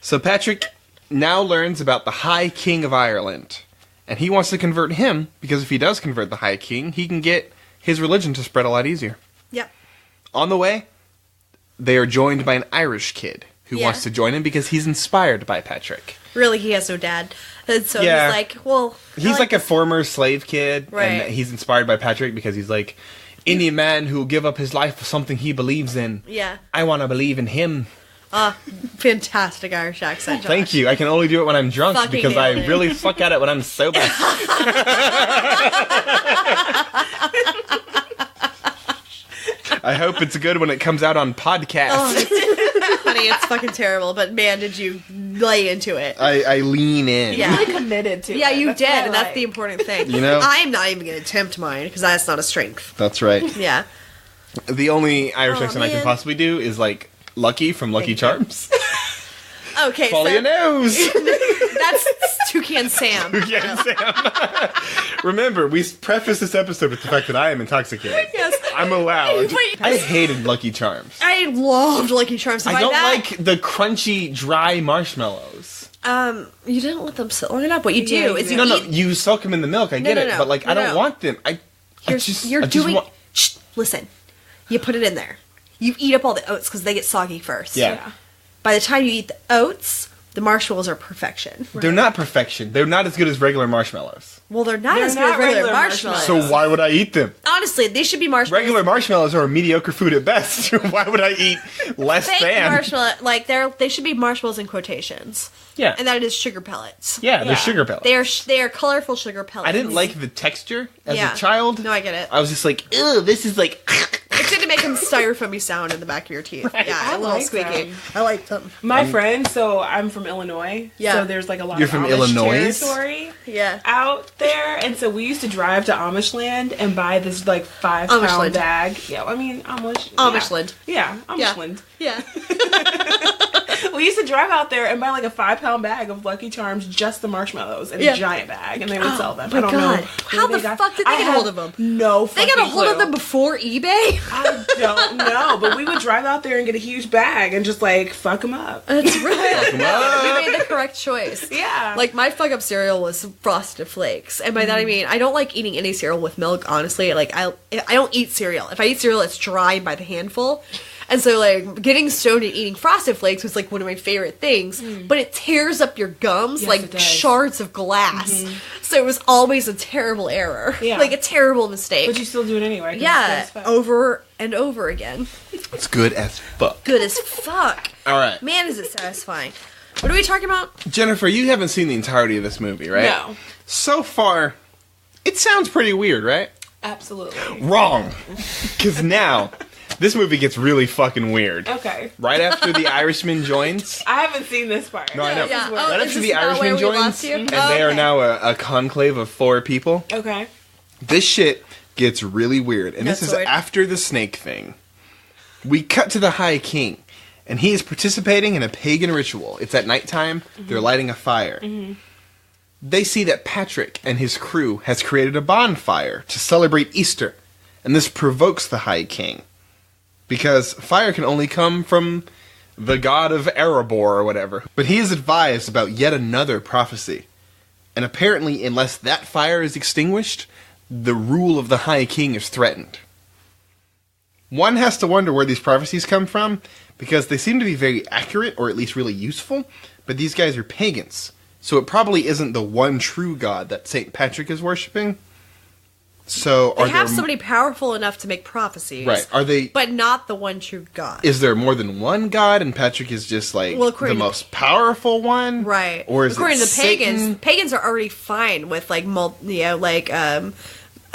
So Patrick now learns about the High King of Ireland. And he wants to convert him, because if he does convert the High King, he can get his religion to spread a lot easier. Yep. On the way, they are joined by an Irish kid who Yeah. wants to join him because he's inspired by Patrick. Really, he has no dad, and so Yeah. he's like, well, He's like a former slave kid, Right. and he's inspired by Patrick because he's like, Indian man who will give up his life for something he believes in. yeah, I want to believe in him. fantastic Irish accent. Josh. Thank you. I can only do it when I'm drunk Fucking because I nailed it. really suck at it when I'm sober. I hope it's good when it comes out on podcast. Honey, it's fucking terrible, but man, did you lay into it. I lean in. Yeah. Really committed to Yeah, it. you That's did, what I and that's like. the important thing. You know? I'm not even going to attempt mine, because that's not a strength. That's right. Yeah. The only Irish Oh, accent I can man. possibly do is like Lucky from Lucky Charms. Okay, Follow your nose. that's Toucan Sam. Yeah, Sam. Remember, we prefaced this episode with the fact that I am intoxicated. Yes. I'm allowed. Wait. I hated Lucky Charms. I loved Lucky Charms. I don't like the crunchy, dry marshmallows. You didn't let them sit long enough. What you do Yeah, is you you No, eat... you soak them in the milk. I get it, but I don't want them. Shh, listen. You put it in there. You eat up all the oats because they get soggy first. Yeah. By the time you eat the oats, the marshmallows are perfection. They're not perfection. They're not as good as regular marshmallows. Well, they're not They're as good not as regular regular marshmallows. marshmallows. So why would I eat them? Honestly, they should be marshmallows. Regular marshmallows are mediocre food at best. Why would I eat less Fake than? marshmallow, they should be marshmallows in quotations. Yeah. And that is sugar pellets. Yeah, they're Yeah. sugar pellets. They are colorful sugar pellets. I didn't like the texture as Yeah. a child. No, I get it. I was just like, ew, this is like... It's going to make them styrofoamy sound in the back of your teeth. Yeah, I a little like squeaky. them. I like them. My friend, so I'm from Illinois. Yeah. So there's like a lot You're of from Amish Illinois? territory Yeah. out there. And so we used to drive to Amishland and buy this like 5 Amishland. pound bag. Yeah, I mean Amish. Amishland. Yeah, Amishland. Yeah. We used to drive out there and buy like a 5 pound bag of Lucky Charms, just the marshmallows, in Yeah. a giant bag, and they would sell them. my I don't God. know. How where the got- fuck did they I get have hold of them? No, They got a hold of them before eBay? I don't know, but we would drive out there and get a huge bag and just like fuck them up. That's right. them up. We made the correct choice. Yeah. Like, my fuck up cereal was Frosted Flakes. And by that I mean, I don't like eating any cereal with milk, honestly. Like, I don't eat cereal. If I eat cereal, it's dry by the handful. And so, like, getting stoned and eating Frosted Flakes was, like, one of my favorite things. But it tears up your gums Yes, it like does. shards of glass. So it was always a terrible error. Yeah. Like, a terrible mistake. But you still do it anyway. 'cause yeah, it's good as fuck. over and over again. It's good as fuck. Good as fuck. All right. Man, is it satisfying. What are we talking about? Jennifer, you haven't seen the entirety of this movie, right? No. So far, it sounds pretty weird, right? Absolutely. Wrong. Because now, this movie gets really fucking weird. Okay. Right after the Irishman joins... I haven't seen this part. No, I know. Yeah. This is Oh, Right is after this the not where Irishman we joins, lost you? and Oh, they are okay. now a conclave of 4 people, Okay. this shit gets really weird. And this That's is weird. after the snake thing. We cut to the High King, and he is participating in a pagan ritual. It's at nighttime. They're lighting a fire. They see that Patrick and his crew has created a bonfire to celebrate Easter. And this provokes the High King. Because fire can only come from the god of Erebor or whatever. But he is advised about yet another prophecy. And apparently, unless that fire is extinguished, the rule of the High King is threatened. One has to wonder where these prophecies come from, because they seem to be very accurate, or at least really useful, but these guys are pagans. So it probably isn't the one true god that St. Patrick is worshipping. So They are have there... somebody powerful enough to make prophecies. Right. Are they... But not the one true God. Is there more than one god, and Patrick is just like Well, the according to- most powerful one? Right. Or is according it to the pagans, Satan? pagans are already fine with like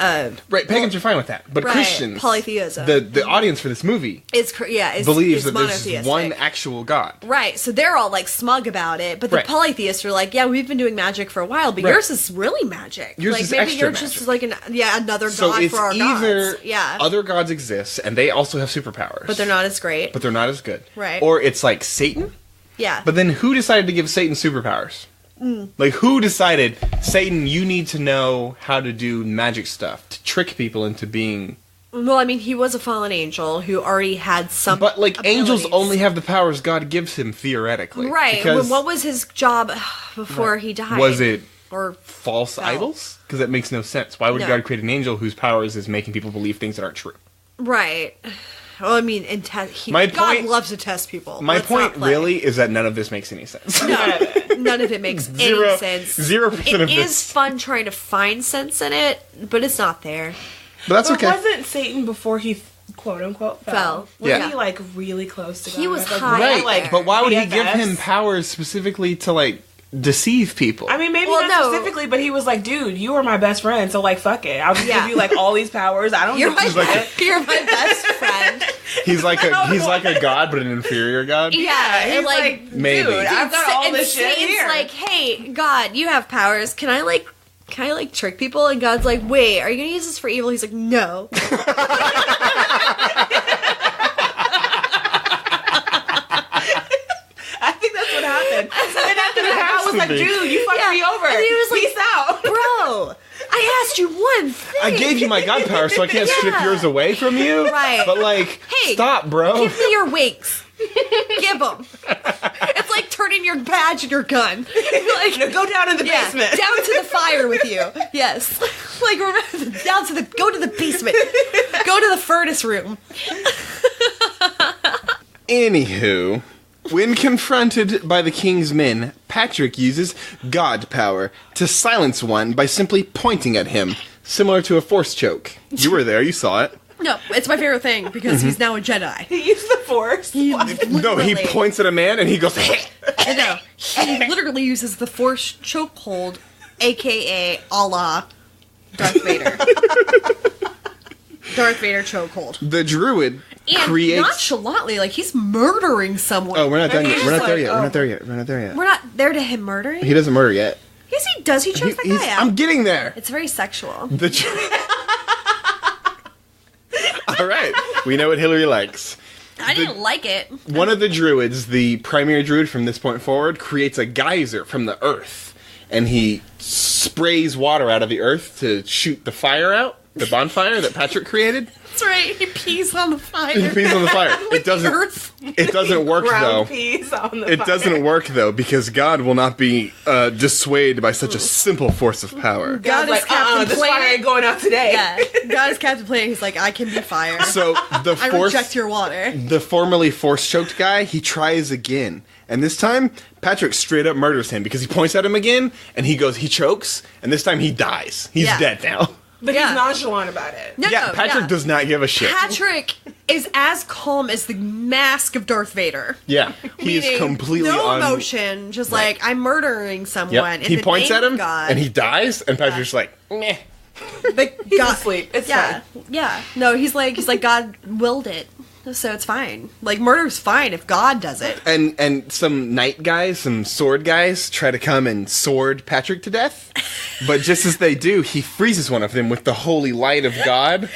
Right, pagans are fine with that, but right, Christians, polytheism. the audience for this movie is believes that monotheistic. there's one actual god. Right, so they're all like smug about it, but the Right. polytheists are like, yeah, we've been doing magic for a while, but Right. yours is really magic. Yours like is maybe extra you're magic. just like another So god it's for our either gods. Yeah, other gods exist and they also have superpowers, but they're not as great. But they're not as good. Right. Or it's like Satan. Yeah, But then who decided to give Satan superpowers? Like, who decided, Satan, you need to know how to do magic stuff to trick people into being... well, I mean, he was a fallen angel who already had some. But, like, angels abilities. only have the powers God gives him, theoretically. right. Because What was his job before he died? was it or false No. idols? Because that makes no sense. Why would No. God create an angel whose powers is making people believe things that aren't true? right? Well, I mean, and My God point- loves to test people. My Let's point not play. really is that none of this makes any sense. None of it makes Zero- any sense. 0% It of is this. fun trying to find sense in it, but it's not there. But that's But okay. wasn't Satan before he quote unquote fell? Fell. Was Yeah. he like really close to God? He was Like, high Right, up like, there. but why would he give BFFs? him powers specifically to, like, deceive people? I mean, maybe Well, not no. specifically, but he was like, dude, you are my best friend, so like, fuck it. I'll just Yeah. give you like all these powers. I don't You're give my, a shit. you're my best friend. he's like a god, but an inferior god. Yeah, he's and like, Maybe. dude, I've got all and this shit Satan's here. like, hey, God, you have powers. Can I trick people? And God's like, wait, are you gonna use this for evil? He's like, no. I think that's what happened. was like, me. dude, you fucked me over. And he was like, Peace out. bro, I asked you one thing. I gave you my god power, so I can't strip yours away from you. Right. But like, Hey, stop, bro. Give me your wings. Give them. It's like turning your badge and your gun. Like, Go down in the basement. down to the fire with you. Yes. Like, remember, go to the basement. Go to the furnace room. Anywho, when confronted by the king's men, Patrick uses god power to silence one by simply pointing at him, similar to a force choke. You were there, you saw it. No, it's my favorite thing because he's now a Jedi. He used the Force. No, he Literally. points at a man and he goes, No, he literally uses the Force chokehold, aka a la Darth Vader. Darth Vader chokehold. the druid And creates... nonchalantly, like he's murdering someone. Oh, we're not done And yet. he's We're not just there like, yet. We're oh. not there yet. We're not there yet. We're not there to him murdering. He doesn't murder yet. Yes, he does. He chokes that guy out. I'm getting there. It's very sexual. The All right. We know what Hillary likes. I didn't like it. One of the druids, the primary druid from this point forward, creates a geyser from the earth. And he sprays water out of the earth to shoot the fire out, the bonfire that Patrick created. That's right. He pees on the fire. He pees on the fire. With the earth. It doesn't work though. Ground peas on the It fire. doesn't work though because God will not be dissuaded by such a simple force of power. God is like, Captain this fire Planet. ain't going out today. Yeah, God is Captain Planet. He's like, I can be fire. So the I force, reject your water. the formerly force choked guy, he tries again, and this time Patrick straight up murders him because he points at him again, and he chokes, and this time he dies. He's Yeah. dead now. But Yeah. he's nonchalant about it. No, Yeah, Patrick does not give a shit. Patrick is as calm as the mask of Darth Vader. Yeah, he is Meaning, completely no on. emotion, just like I'm murdering someone. Yep. in He the points name at him, of God. and he dies, and Patrick's like, meh. But He's God, asleep. It's yeah, fine. yeah. No, he's like God willed it, so it's fine. Like murder's fine if God does it. And some knight guys, some sword guys, try to come and sword Patrick to death. But just as they do, he freezes one of them with the holy light of God. He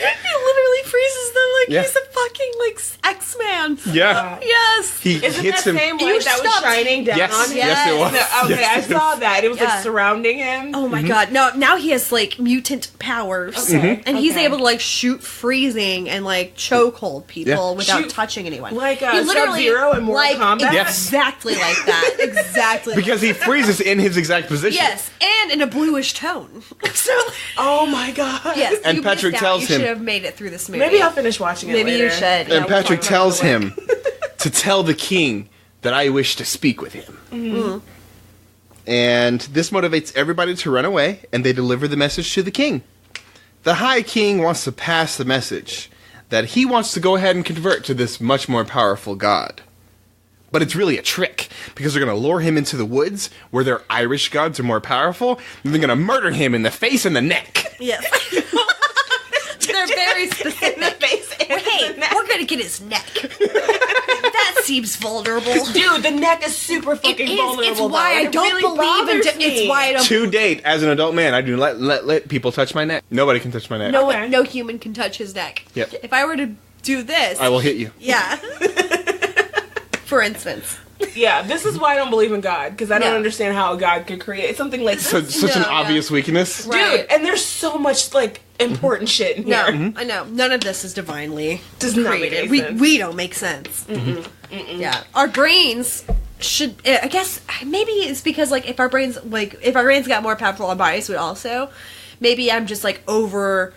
literally freezes them like Yeah. he's a fucking like X-Man. Yeah. Yes. He Isn't hits that him. same You light that was stopped. shining down Yes, on him? yes, it was. No, okay, Yes, I saw that. It was Yeah. like surrounding him. Oh my God! No, now he has like mutant powers, Okay, and he's okay. able to like shoot freezing and like chokehold people Yeah. without Shoot touching anyone. like, he literally Sub-Zero in Mortal like Kombat? Yes. exactly like that, exactly. Because he freezes in his exact position. yes, and in a bluish tone. So Oh my god. yes, And you Patrick missed out. tells You him- should have made it through this movie. Maybe I'll finish watching it Maybe later. you should. And Yeah, we'll Patrick talk about tells it later. him to tell the king that I wish to speak with him. Mm-hmm. And this motivates everybody to run away, and they deliver the message to the king. The High King wants to pass the message that he wants to go ahead and convert to this much more powerful god. But it's really a trick, because they're going to lure him into the woods where their Irish gods are more powerful, and they're going to murder him in the face and the neck. Yes. They're very specific. In the face and Hey, the neck. we're gonna get his neck. That seems vulnerable. Dude, the neck is super fucking It is. vulnerable. It's why though. I It don't really believe in. bothers me. It's why I don't. To date, as an adult man, I do not let people touch my neck. Nobody can touch my neck. No, Okay. no human can touch his neck. Yep. If I were to do this, I will hit you. Yeah. For instance. Yeah, this is why I don't believe in God, because I don't Yeah. understand how a God could create something like this. Such an No, obvious weakness. Right. Dude, and there's so much like important shit in No, here. I know. None of this is divinely Does not make created. any We sense. we don't make sense. Yeah. Our brains should. I guess maybe it's because like if our brains got more powerful, our bodies would also. Maybe I'm just like over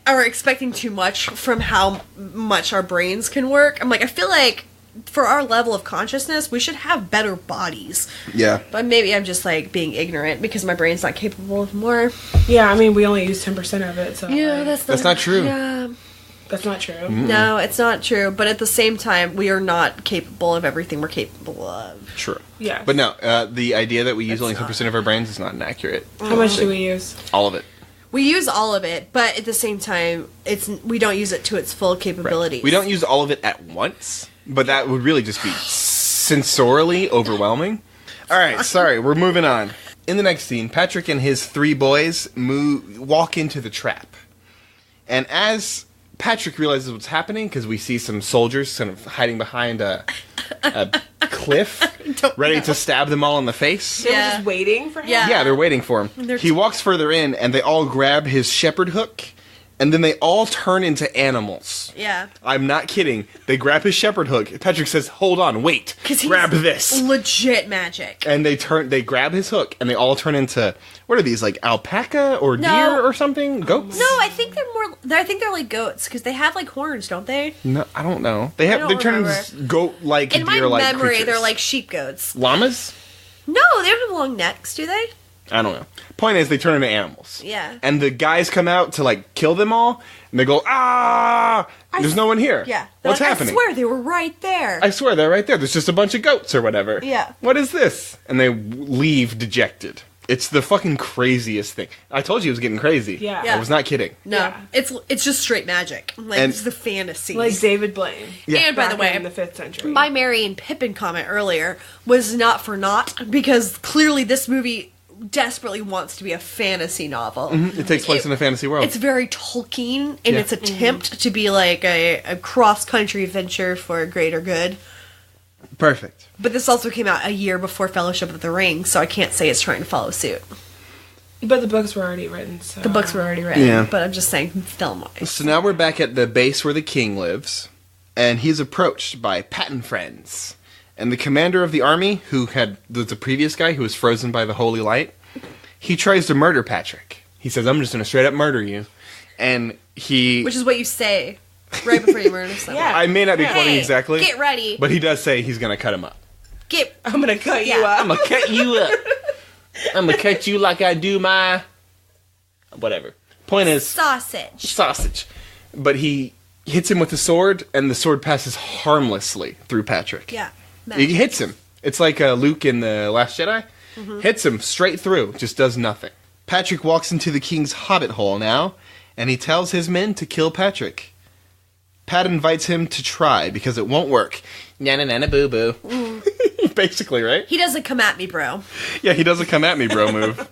or expecting too much from how much our brains can work. I'm like I feel like for our level of consciousness, we should have better bodies. Yeah. But maybe I'm just like being ignorant because my brain's not capable of more. Yeah, I mean, we only use 10% of it, so Yeah, That's not true. Yeah. that's not true. No, it's not true. But at the same time, we are not capable of everything we're capable of. True. Yeah. But no, the idea that we use It's only not. 10% of our brains is not inaccurate. How much do we use? All of it. We use all of it, but at the same time, we don't use it to its full capabilities. We don't use all of it at once, but that would really just be sensorially overwhelming. All right, sorry, we're moving on. In the next scene, Patrick and his three boys walk into the trap. And as Patrick realizes what's happening, because we see some soldiers kind of hiding behind a a cliff, ready to stab them all in the face. They were Yeah. just waiting for him. Yeah. Yeah, they're waiting for him. They're He walks further in, and they all grab his shepherd hook, and then they all turn into animals. Yeah. I'm not kidding. They grab his shepherd hook. Patrick says, "Hold on, wait. Because he's Grab this." legit magic. And they grab his hook, and they all turn into, what are these, like alpaca or No. deer or something? Goats? No, I think they're like goats because they have like horns, don't they? No, I don't know. I They don't turn remember. into goat-like, In my deer-like memory, creatures. they're like sheep goats. llamas? No, they don't have long necks, do they? I don't know. Point is, they turn into animals. Yeah. And the guys come out to like kill them all, and they go, "Ah! There's no one here. Yeah. They're What's like, happening?" I swear they were right there. I swear they're right there. There's just a bunch of goats or whatever. Yeah. What is this? And they leave dejected. It's the fucking craziest thing. I told you it was getting crazy. Yeah. Yeah. I was not kidding. No, Yeah. it's just straight magic. Like And- it's the fantasy. Like David Blaine. Yeah. And by the Back way, in the 5th century. my Mary and Pippin comment earlier was not for naught because clearly this movie desperately wants to be a fantasy novel. It takes place in a fantasy world. It's very Tolkien in Yeah. its attempt to be like a cross-country adventure for a greater good. Perfect. But this also came out a year before Fellowship of the Ring, so I can't say it's trying to follow suit. But the books were already written, so... The books were already written, Yeah. but I'm just saying film-wise. So now we're back at the base where the king lives, and he's approached by Patton friends. And the commander of the army, who had the previous guy who was frozen by the holy light, he tries to murder Patrick. He says, "I'm just going to straight up murder you." And he... Which is what you say right before you murder someone. Yeah. I may not be Hey, quoting exactly, Get ready. but he does say he's going to cut him up. Get I'm gonna cut you Yeah. up. I'm going to cut you up. I'm going to cut you like I do my... whatever. Point is... sausage. sausage. But he hits him with the sword, and the sword passes harmlessly through Patrick. Yeah. He hits him. It's like Luke in The Last Jedi. Mm-hmm. Hits him straight through, just does nothing. Patrick walks into the king's hobbit hole now, and he tells his men to kill Patrick. Pat invites him to try, because it won't work. Na-na-na-na boo-boo. Basically, right? He doesn't come at me, bro. Yeah, he doesn't come at me, bro move.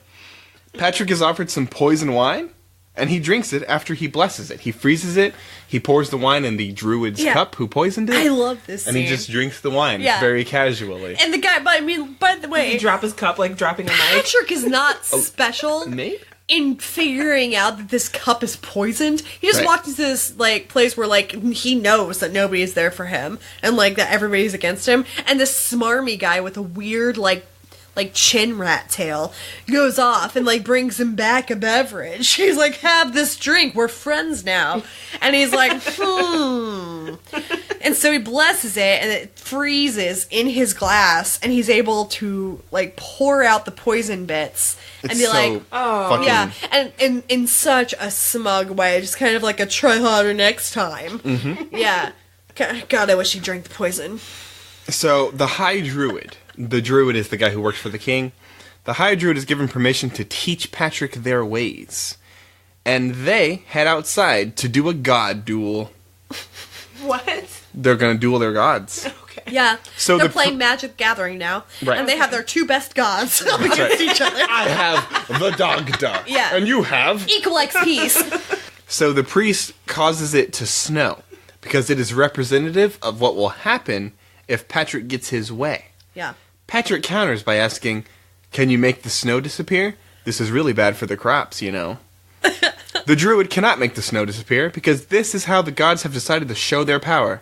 Patrick is offered some poison wine, and he drinks it after he blesses it. He freezes it, he pours the wine in the druid's Yeah. cup who poisoned it, I love this and scene. he just drinks the wine Yeah. very casually. And the guy, but I mean, by the He way, drop his cup like dropping a knife. Patrick is not Oh. special Maybe? in figuring out that this cup is poisoned. He just Right. walked into this like place where like he knows that nobody is there for him and like that everybody's against him. And this smarmy guy with a weird like chin rat tail goes off and like brings him back a beverage. He's like, "Have this drink. We're friends now." And he's like, And so he blesses it, and it freezes in his glass, and he's able to like pour out the poison bits and It's be so like, fucking... yeah, and in such a smug way, just kind of like a try harder next time. Mm-hmm. Yeah. God, I wish he drank the poison. So, the High Druid, the Druid is the guy who works for the king, the High Druid is given permission to teach Patrick their ways. And they head outside to do a god duel. What? They're gonna duel their gods. Okay. Yeah. So they're the playing Magic Gathering now. Right. And they have their two best gods up against right. each other. I have the Dagda. Yeah. And you have... Equal XP's. So the priest causes it to snow, because it is representative of what will happen if Patrick gets his way. Yeah. Patrick counters by asking, "Can you make the snow disappear? This is really bad for the crops, you know." The druid cannot make the snow disappear, because this is how the gods have decided to show their power.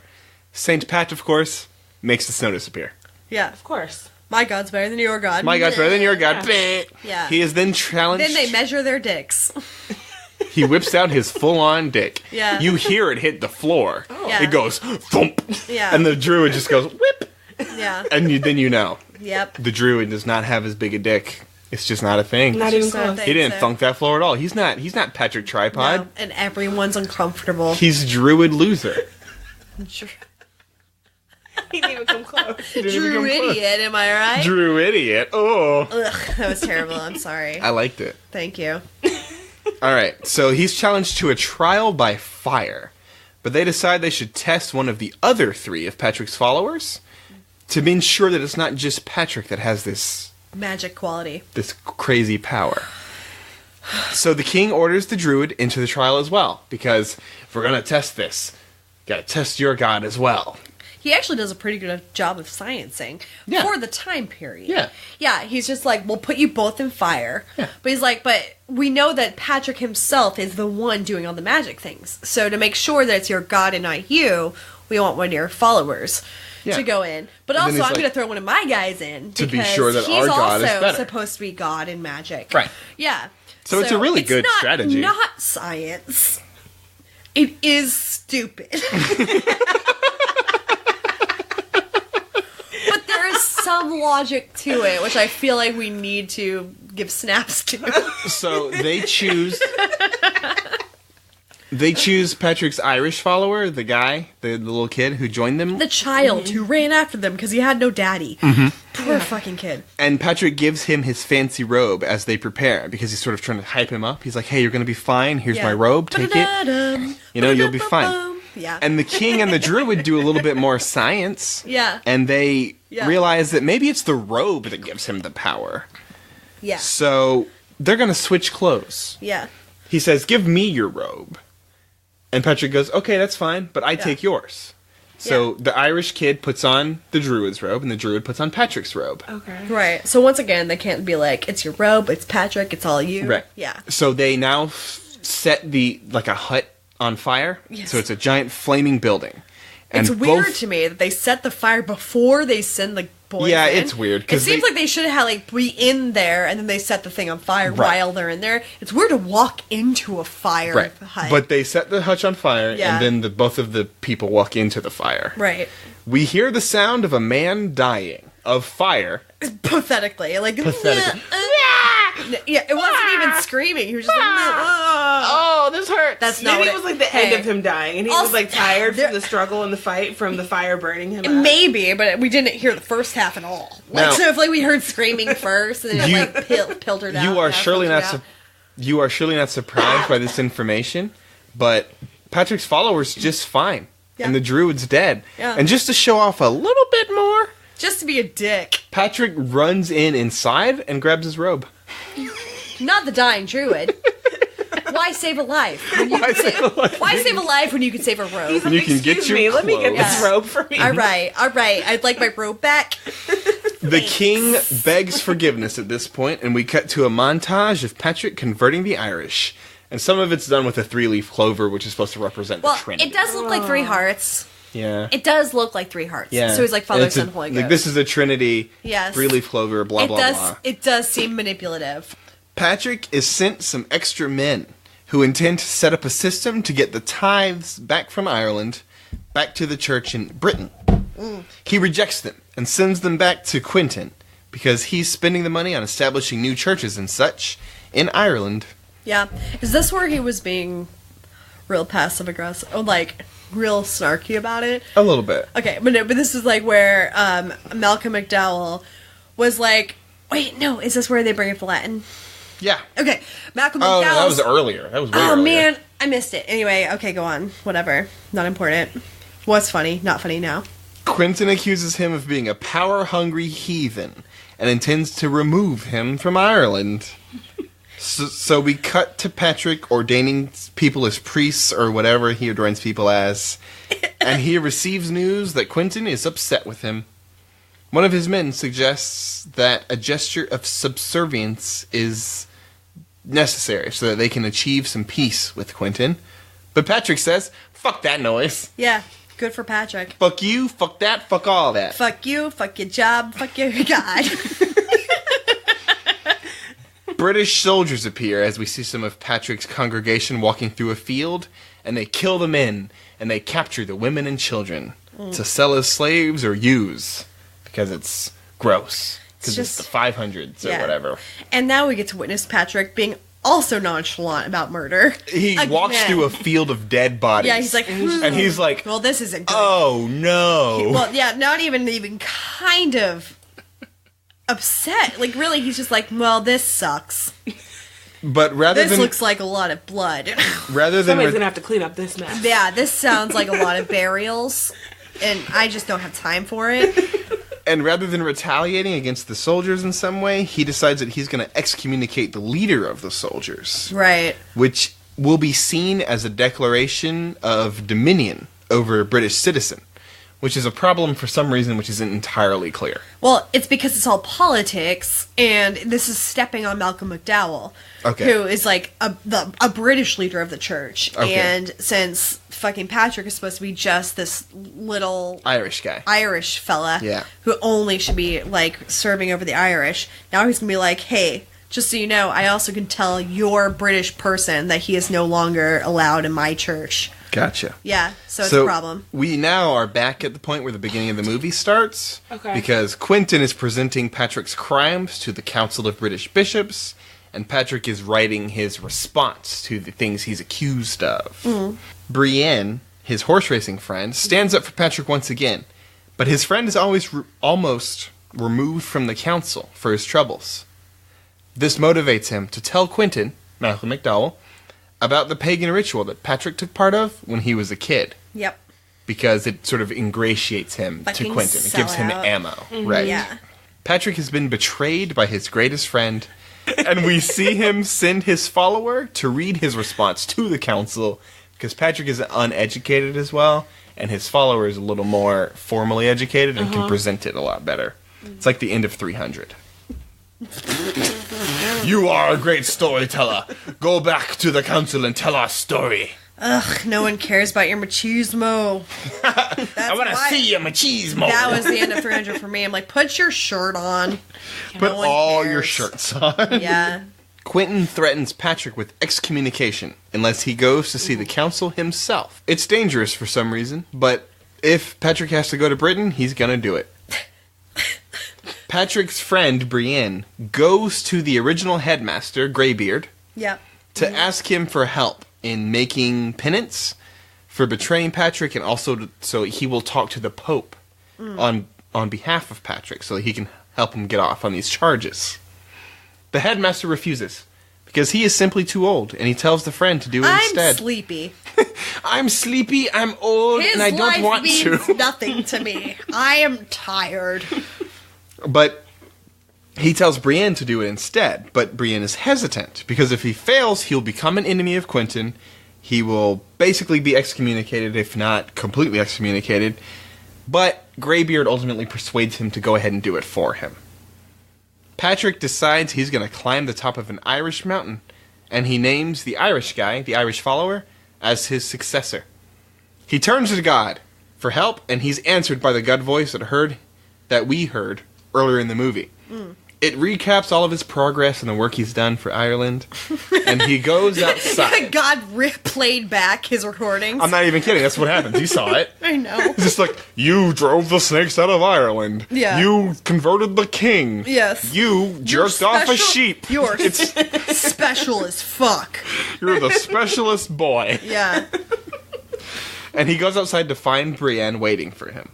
Saint Pat, of course, makes the snow disappear. Yeah. Of course. My god's better than your god. My god's better than your god. Yeah. He is then challenged. Then they measure their dicks. He whips out his full-on dick. Yeah. You hear it hit the floor. Yeah. It goes thump. Yeah. And the druid just goes whip. Yeah. And then you know. Yep. The druid does not have as big a dick. It's just not a thing. Not even Just not a close. thing. He didn't so- thunk that floor at all. He's not Patrick Tripod. No, and everyone's uncomfortable. He's druid loser. He didn't even come close. Drew idiot, am I right? Drew idiot. Oh. Ugh, that was terrible. I'm sorry. I liked it. Thank you. All right. So he's challenged to a trial by fire. But they decide they should test one of the other three of Patrick's followers to be sure that it's not just Patrick that has this Magic quality. crazy power. So the king orders the druid into the trial as well, because if we're going to test this, gotta test your god as well. he actually does a pretty good job of sciencing for the time period. Yeah. Yeah, he's just like, we'll put you both in fire. Yeah. But he's like, but we know that Patrick himself is the one doing all the magic things. So to make sure that it's your god and not you, we want one of your followers to go in. But And then also, he's I'm like, going to throw one of my guys in. to be because sure that our god is he's better. also supposed to be god in magic. Right. Yeah. So it's a really good strategy. It's not science. It is stupid. But there is some logic to it, which I feel like we need to give snaps to. So they choose Patrick's Irish follower, the guy, the little kid who joined them. The child who ran after them because he had no daddy. Poor fucking kid. And Patrick gives him his fancy robe as they prepare because he's sort of trying to hype him up. He's like, hey, you're going to be fine. Here's my robe. Take it. You know, you'll be fine. Yeah. And the king and the druid do a little bit more science. Yeah. And they realize that maybe it's the robe that gives him the power. Yeah. So they're going to switch clothes. Yeah. He says, give me your robe. And Patrick goes, okay, that's fine, but I take yours. So the Irish kid puts on the druid's robe, and the druid puts on Patrick's robe. Okay. Right. So once again, they can't be like, it's your robe, it's Patrick, it's all you. Right. Yeah. So they now set a hut on fire. Yes. So it's a giant flaming building. And It's weird to me that they set the fire before they send the boys Yeah, in. it's weird, It 'cause seems they- like they should have be in there and then they set the thing on fire Right. while they're in there. It's weird to walk into a fire Right. hut. But they set the hutch on fire, Yeah. and then both of the people walk into the fire. Right. We hear the sound of a man dying of fire. Pathetically. Pathetically. Yeah, it wasn't even screaming. He was just like, Oh, this hurts. That's not Maybe what it was like the end of him dying, and he Also- was like tired there- from the struggle and the fight from the fire burning him up. Maybe, but we didn't hear the first half at all. Now- So if we heard screaming first, and then it piltered out. You are yeah, surely not. filtered out. You are surely not surprised by this information, but Patrick's followers just fine, Yeah. and the druid's dead. Yeah. And just to show off a little bit more, Just to be a dick. Patrick runs inside and grabs his robe. Not the dying druid. Why save a life? Why save a life? Why save a life when you can save a robe? He's like, You can get "Excuse your me, let me get clothes." this robe for me. All right. I'd like my robe back. The king begs forgiveness at this point, and we cut to a montage of Patrick converting the Irish. And some of it's done with a 3-leaf clover, which is supposed to represent Well, the Trinity. it does look like 3 hearts. Yeah. It does look like 3 hearts. Yeah. So he's like Father, It's a- Son, Holy Ghost. Like, this is a Trinity, Yes. 3-leaf clover, blah, blah, blah. It does seem manipulative. Patrick is sent some extra men who intend to set up a system to get the tithes back from Ireland, back to the church in Britain. He rejects them and sends them back to Quentin because he's spending the money on establishing new churches and such in Ireland. Yeah. Is this where he was being real passive aggressive? Oh, like, real snarky about it? A little bit. Okay, but no, but this is like where Malcolm McDowell was like, wait, no, is this where they bring up the Latin? Yeah. Okay, Malcolm Oh, McDowell. that was earlier. That was way Oh earlier. man, I missed it. Anyway, okay, go on. Whatever. Not important. Was funny, not funny now. Quentin accuses him of being a power-hungry heathen and intends to remove him from Ireland. So we cut to Patrick ordaining people as priests or whatever he ordains people as, and he receives news that Quentin is upset with him. One of his men suggests that a gesture of subservience is necessary so that they can achieve some peace with Quentin. But Patrick says, fuck that noise. Yeah, good for Patrick. Fuck you, fuck that, fuck all that. Fuck you, fuck your job, fuck your God. British soldiers appear as we see some of Patrick's congregation walking through a field, and they kill the men, and they capture the women and children to sell as slaves or use, because it's gross. Because it's just- the 500s or Yeah. whatever. And now we get to witness Patrick being also nonchalant about murder. He walks Again. through a field of dead bodies. Yeah, he's like, and he's like, well, this isn't good. oh no. Well, yeah, not even kind of upset. Like, really, he's just like, well, this sucks. But rather This than looks like a lot of blood. Somebody's gonna have to clean up this mess. Yeah, this sounds like a lot of burials, and I just don't have time for it. rather than retaliating against the soldiers in some way, he decides that he's going to excommunicate the leader of the soldiers. Right. Which will be seen as a declaration of dominion over a British citizen, which is a problem for some reason which isn't entirely clear. Well, it's because it's all politics, and this is stepping on Malcolm McDowell, Okay. who is like a British leader of the church. Okay. And since fucking Patrick is supposed to be just this little Irish guy. Irish fella Yeah. who only should be like serving over the Irish, now he's gonna be like, hey, just so you know, I also can tell your British person that he is no longer allowed in my church. Gotcha. Yeah, so it's a problem. We now are back at the point where the beginning of the movie starts. Okay. Because Quentin is presenting Patrick's crimes to the Council of British Bishops, and Patrick is writing his response to the things he's accused of. Brienne, his horse racing friend, stands up for Patrick once again, but his friend is always almost removed from the council for his troubles. This motivates him to tell Quentin, Malcolm McDowell, about the pagan ritual that Patrick took part of when he was a kid, Yep. because it sort of ingratiates him to Fucking Quentin. It gives him sellout. ammo, right? Yeah. Patrick has been betrayed by his greatest friend, and we see him send his follower to read his response to the council, because Patrick is uneducated as well, and his follower is a little more formally educated and can present it a lot better. It's like the end of 300. You are a great storyteller. Go back to the council and tell our story. Ugh, no one cares about your machismo. I want to see your machismo. That was the end of 300 for me. I'm like, put your shirt on. Put No one all your cares. shirts on. Yeah. Quentin threatens Patrick with excommunication unless he goes to see the council himself. It's dangerous for some reason, but if Patrick has to go to Britain, he's gonna do it. Patrick's friend, Brienne, goes to the original headmaster, Greybeard, Yep. to ask him for help in making penance for betraying Patrick, and also so he will talk to the Pope on behalf of Patrick so he can help him get off on these charges. The headmaster refuses because he is simply too old, and he tells the friend to do it I'm instead. sleepy. I'm sleepy, I'm old, His and I don't life want means to. nothing to me. I am tired. But he tells Brienne to do it instead, but Brienne is hesitant, because if he fails, he'll become an enemy of Quentin. He will basically be excommunicated, if not completely excommunicated. But Greybeard ultimately persuades him to go ahead and do it for him. Patrick decides he's going to climb the top of an Irish mountain, and he names the Irish guy, the Irish follower, as his successor. He turns to God for help, and he's answered by the God voice that we heard earlier in the movie. It recaps all of his progress and the work he's done for Ireland, and he goes outside. God played back his recordings. I'm not even kidding, that's what happens. You saw it. I know. It's just like, you drove the snakes out of Ireland. Yeah. You converted the king. Yes. You jerked off a sheep. You're It's special as fuck. You're the specialist boy. Yeah. And he goes outside to find Brienne waiting for him.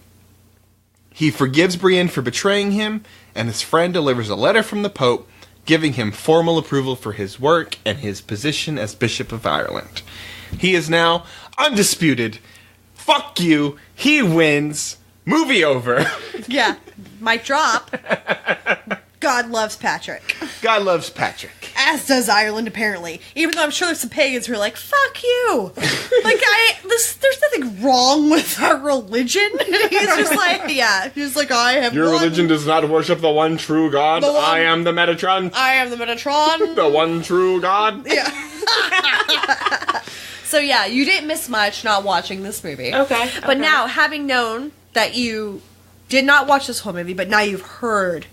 He forgives Brienne for betraying him, and his friend delivers a letter from the Pope giving him formal approval for his work and his position as Bishop of Ireland. He is now undisputed. Fuck you. He wins. Movie over. Yeah. Mic drop. God loves Patrick. God loves Patrick. As does Ireland, apparently. Even though I'm sure there's some pagans who are like, fuck you. Like, there's nothing wrong with our religion. He's just like, yeah. He's like, I have Your one. religion does not worship the one true God. The one- I am the Metatron. I am the Metatron. The one true God. Yeah. So, yeah, you didn't miss much not watching this movie. Okay. But now, having known that you did not watch this whole movie, but now you've heard,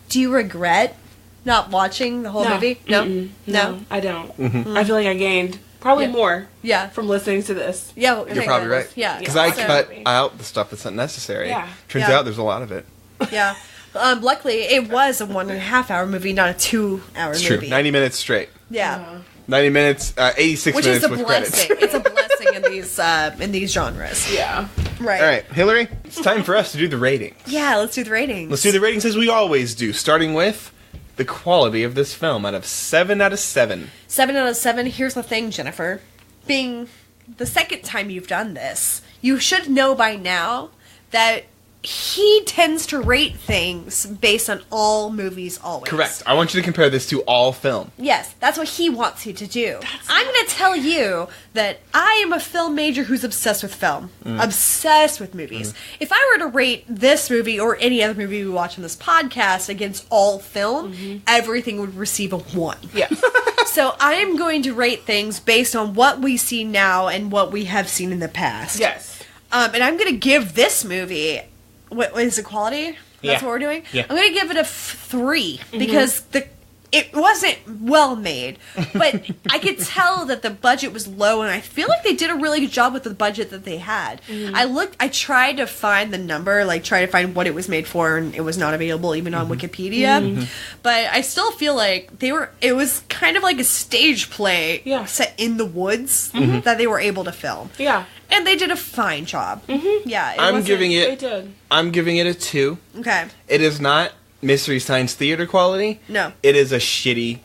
do you regret not watching the whole movie? No? Mm-mm. No? No, I don't. I feel like I gained probably Yeah. more Yeah. from listening to this. Yeah, I You're think probably that was- right. Yeah. Because Yeah. I So- cut out the stuff that's unnecessary. Yeah. Turns Yeah. out there's a lot of it. Yeah. Luckily, it was a 1.5-hour movie, not a 2-hour It's movie. true. 90 minutes straight. Yeah. 90 minutes, 86 Which is minutes a with blessing. credits. It's a blessing in these genres. Yeah. Right. All right, Hillary, it's time for us to do the ratings. Yeah, let's do the ratings. Let's do the ratings as we always do, starting with the quality of this film out of 7 out of 7. 7 out of 7. Here's the thing, Jennifer. Being the second time you've done this, you should know by now that he tends to rate things based on all movies always. Correct. I want you to compare this to all film. Yes, that's what he wants you to do. I'm going to tell you that I am a film major who's obsessed with film. Obsessed with movies. If I were to rate this movie or any other movie we watch on this podcast against all film, everything would receive a 1. Yeah. So I am going to rate things based on what we see now and what we have seen in the past. Yes. And I'm going to give this movie... What is it, quality? That's Yeah. what we're doing? Yeah. I'm going to give it a 3 because it wasn't well made, but I could tell that the budget was low, and I feel like they did a really good job with the budget that they had. I tried to find the number, like try to find what it was made for, and it was not available even on Wikipedia. But I still feel like it was kind of like a stage play set in the woods that they were able to film. Yeah. And they did a fine job. Yeah, I'm giving They it did. a 2. Okay. It is not Mystery Science Theater quality. No. It is a shitty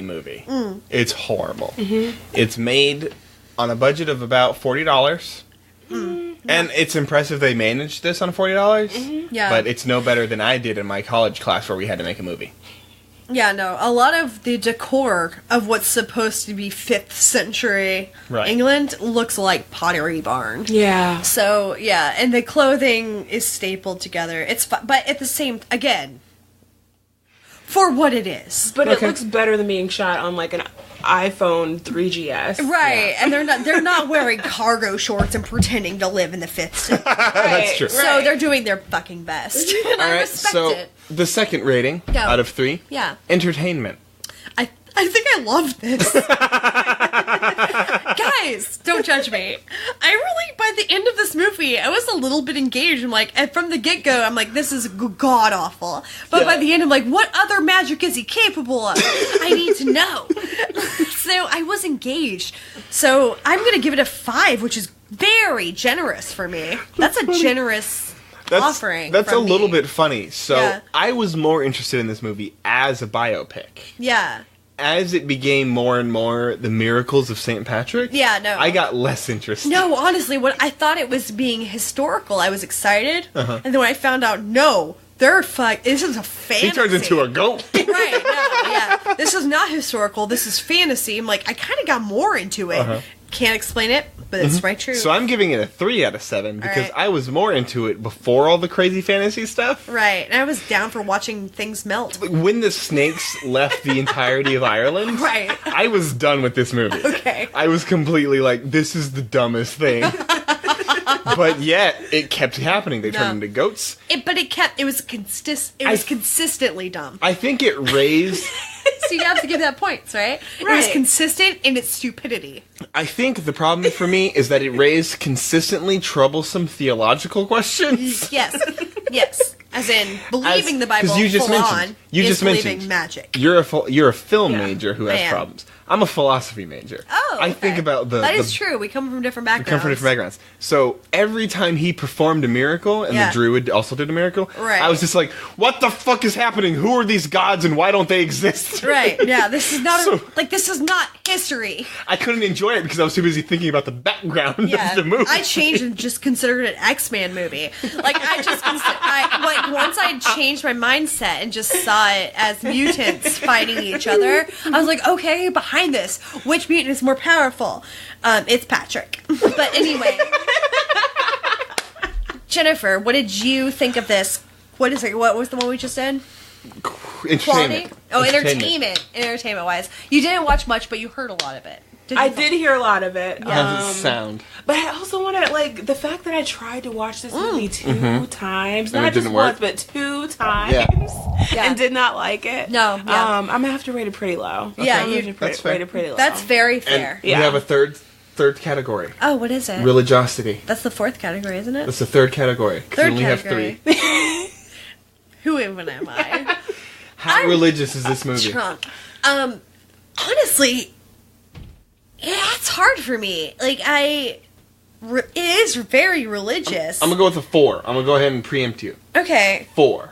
movie. It's horrible. It's made on a budget of about $40. And it's impressive they managed this on $40. Yeah. But it's no better than I did in my college class where we had to make a movie. Yeah, no. A lot of the decor of what's supposed to be 5th century England looks like Pottery Barn. Yeah. So, yeah, and the clothing is stapled together. It's but at the same, again, for what it is. But it looks better than being shot on like an iPhone 3GS. Right, and they're not wearing cargo shorts and pretending to live in the 5th century. That's true. So they're doing their fucking best. And I respect it. The second rating out of 3. Yeah. Entertainment. I think I love this. Guys, don't judge me. I really, by the end of this movie, I was a little bit engaged. I'm like, and from the get-go, I'm like, this is god-awful. But by the end, I'm like, what other magic is he capable of? I need to know. So I was engaged. So I'm going to give it a 5, which is very generous for me. That's a generous offering. That's a from little me. bit funny. So I was more interested in this movie as a biopic. Yeah. As it became more and more the miracles of St. Patrick, I got less interested. No, honestly, when I thought it was being historical, I was excited. And then when I found out, no, this is a fantasy. He turns into a goat. Right, no, yeah. This is not historical, this is fantasy. I'm like, I kind of got more into it. Can't explain it, but it's right true. So I'm giving it a 3 out of 7 because right. I was more into it before all the crazy fantasy stuff. Right, and I was down for watching things melt. When the snakes left the entirety of Ireland, Right. I was done with this movie. Okay. I was completely like, this is the dumbest thing. But yet, it kept happening. They turned into goats. It was consistently dumb. I think it raised... So you have to give that points, right? It was consistent in its stupidity. I think the problem for me is that it raised consistently troublesome theological questions. Yes. As in, believing the Bible you just full mentioned, on you is just believing mentioned, magic. You're a film major who I has am. problems. I'm a philosophy major. Oh, I think about That is true. We come from different backgrounds. We come from different backgrounds. So every time he performed a miracle, and the druid also did a miracle, Right. I was just like, what the fuck is happening? Who are these gods and why don't they exist? Right, yeah, this is not this is not history. I couldn't enjoy it because I was too busy thinking about the background of the movie. I changed and just considered it an X-Men movie. Like, once I changed my mindset and just saw it as mutants fighting each other, I was like, okay, behind this, which mutant is more powerful? It's Patrick. But anyway. Jennifer, what did you think of this? What was the one we just did? Entertainment. Oh, entertainment wise. You didn't watch much, but you heard a lot of it. I did hear a lot of it. How does it sound? But I also want to, like, the fact that I tried to watch this movie 2 times, And not it just didn't once, work? but 2 times, and did not like it. No, yeah. I'm gonna have to rate it pretty low. Yeah, That's fair. Rate it pretty low. That's very fair. And we have a third category. Oh, what is it? Religiosity. That's the 4th category, isn't it? That's the 3rd category. 'Cause we only have 3. Who even am I? How religious is this movie? Drunk. Honestly, it's hard for me. Like, it is very religious. I'm gonna go with a 4. I'm gonna go ahead and preempt you. Okay. 4.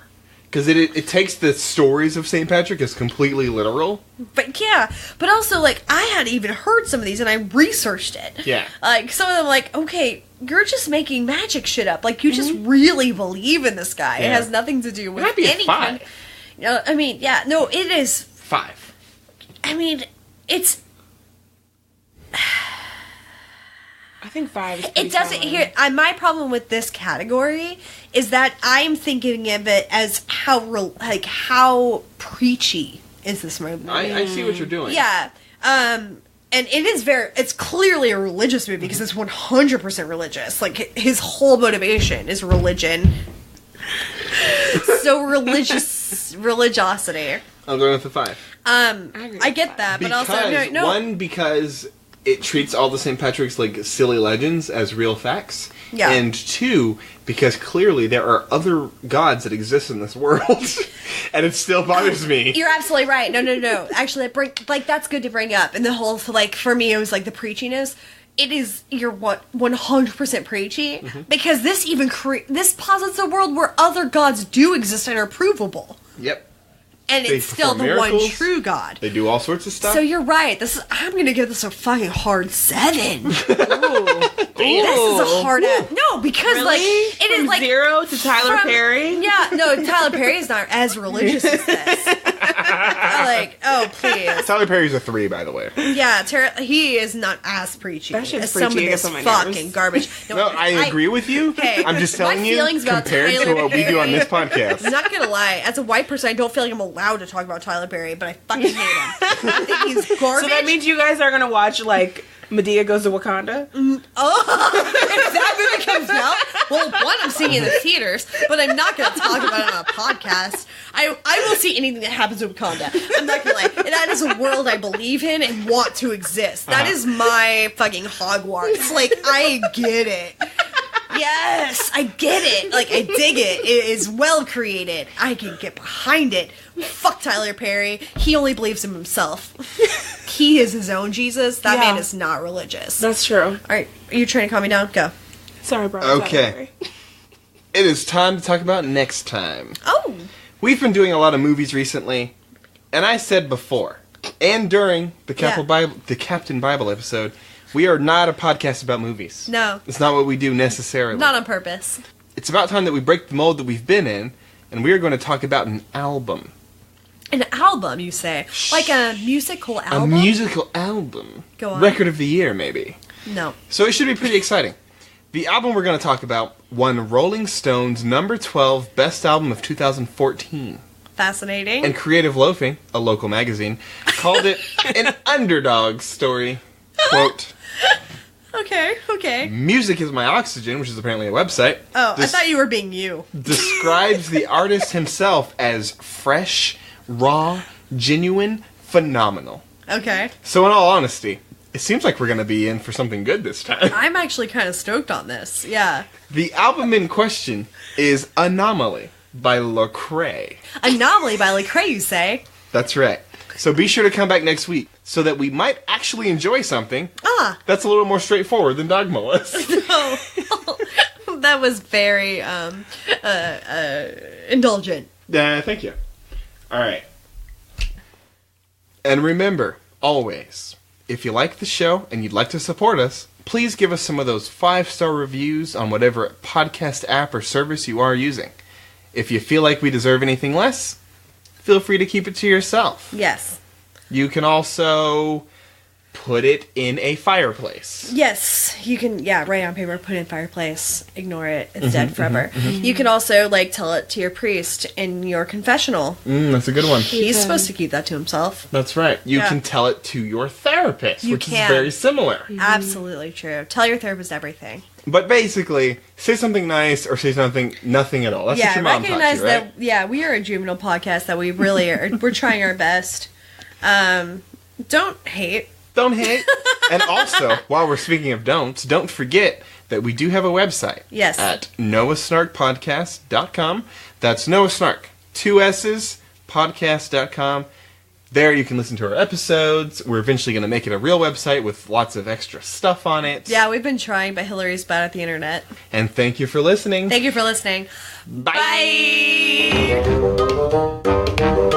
Because it takes the stories of St. Patrick as completely literal. But yeah, but also, like, I hadn't even heard some of these, and I researched it. Yeah. Like, some of them, like, okay, you're just making magic shit up. Like, you just really believe in this guy. Yeah. It has nothing to do with It might be a any 5. kind. You know, I mean, yeah, no, it is. 5. I mean, it's. I think 5 is pretty It doesn't. solid. Here, my problem with this category is that I'm thinking of it as how preachy is this movie? I see what you're doing. Yeah. And it is it's clearly a religious movie because it's 100% religious. Like, his whole motivation is religion. So religiosity. I'm going with the 5. I get that, but also, no. One, because it treats all the St. Patrick's like silly legends as real facts. Yeah. And 2, because clearly there are other gods that exist in this world. And it still bothers me. You're absolutely right. No. Actually, that's good to bring up. And the whole, like, for me, it was like the preachiness. It is, you're 100% preachy. Mm-hmm. Because this even this posits a world where other gods do exist and are provable. Yep. And They it's still the perform one miracles. true God. They do all sorts of stuff. So you're right. I'm gonna give this a fucking hard 7. Ooh. This is a hard ass. No, because like Really? it is From like 0 to Tyler from- Perry? Yeah, no, Tyler Perry is not as religious as this. Like, oh please. Tyler Perry's a 3, by the way. Yeah, he is not as preachy That shit's as some of preachy. It this gets on my fucking nerves. garbage. No, I agree with you. Hey, I'm just my telling you, feelings about compared to Tyler what we do on Perry- this podcast. I'm not gonna lie, as a white person, I don't feel like I'm allowed to talk about Tyler Perry, but I fucking hate him. I think he's garbage. So that means you guys are gonna watch like Medea Goes to Wakanda? Oh, if that movie comes out, well, one, I'm seeing it in the theaters, but I'm not going to talk about it on a podcast. I will see anything that happens in Wakanda. I'm not going to lie. And that is a world I believe in and want to exist. That is my fucking Hogwarts. Like, I get it. Yes, I get it. Like, I dig it. It is well created. I can get behind it. Fuck Tyler Perry. He only believes in himself. He is his own Jesus. That Yeah. man is not religious. That's true. All right, are you trying to calm me down? Go. Sorry, bro. Okay. It is time to talk about next time. Oh, We've been doing a lot of movies recently, and I said before, and during the Captain Bible episode, we are not a podcast about movies. no, It's not what we do necessarily. not on purpose. It's about time that we break the mold that we've been in, and we are going to talk about an album. An album, you say? Like a musical album? A musical album. Go on. Record of the year, maybe. No. So it should be pretty exciting. The album we're going to talk about won Rolling Stone's number 12 Best Album of 2014. Fascinating. And Creative Loafing, a local magazine, called it an underdog story. Quote, Okay. Music is My Oxygen, which is apparently a website. Oh, I thought you were being you. Describes the artist himself as fresh, raw, genuine, phenomenal. Okay. So in all honesty, it seems like we're going to be in for something good this time. I'm actually kind of stoked on this. Yeah. The album in question is Anomaly by Lecrae. Anomaly by Lecrae, you say? That's right. So be sure to come back next week so that we might actually enjoy something that's a little more straightforward than Dogma was. Oh. That was very indulgent. Thank you. All right. And remember, always, if you like the show and you'd like to support us, please give us some of those 5-star reviews on whatever podcast app or service you are using. If you feel like we deserve anything less, feel free to keep it to yourself. Yes. You can also put it in a fireplace. Yes, you can, write on paper, put it in fireplace, ignore it, it's dead forever. You can also, tell it to your priest in your confessional. That's a good one. He's supposed to keep that to himself. That's right. You Yeah. can tell it to your therapist, You which can. is very similar. Absolutely true. Tell your therapist everything. But basically, say something nice or say nothing at all. That's what your mom taught recognize you, right? that, we are a juvenile podcast, that we really are, we're trying our best. Don't hate. Don't hate. And also, while we're speaking of don'ts, don't forget that we do have a website. Yes. At noahsnarkpodcast.com. That's Noah Snark. 2 S's, podcast.com. There you can listen to our episodes. We're eventually going to make it a real website with lots of extra stuff on it. Yeah, we've been trying, but Hillary's bad at the internet. And thank you for listening. Thank you for listening. Bye. Bye.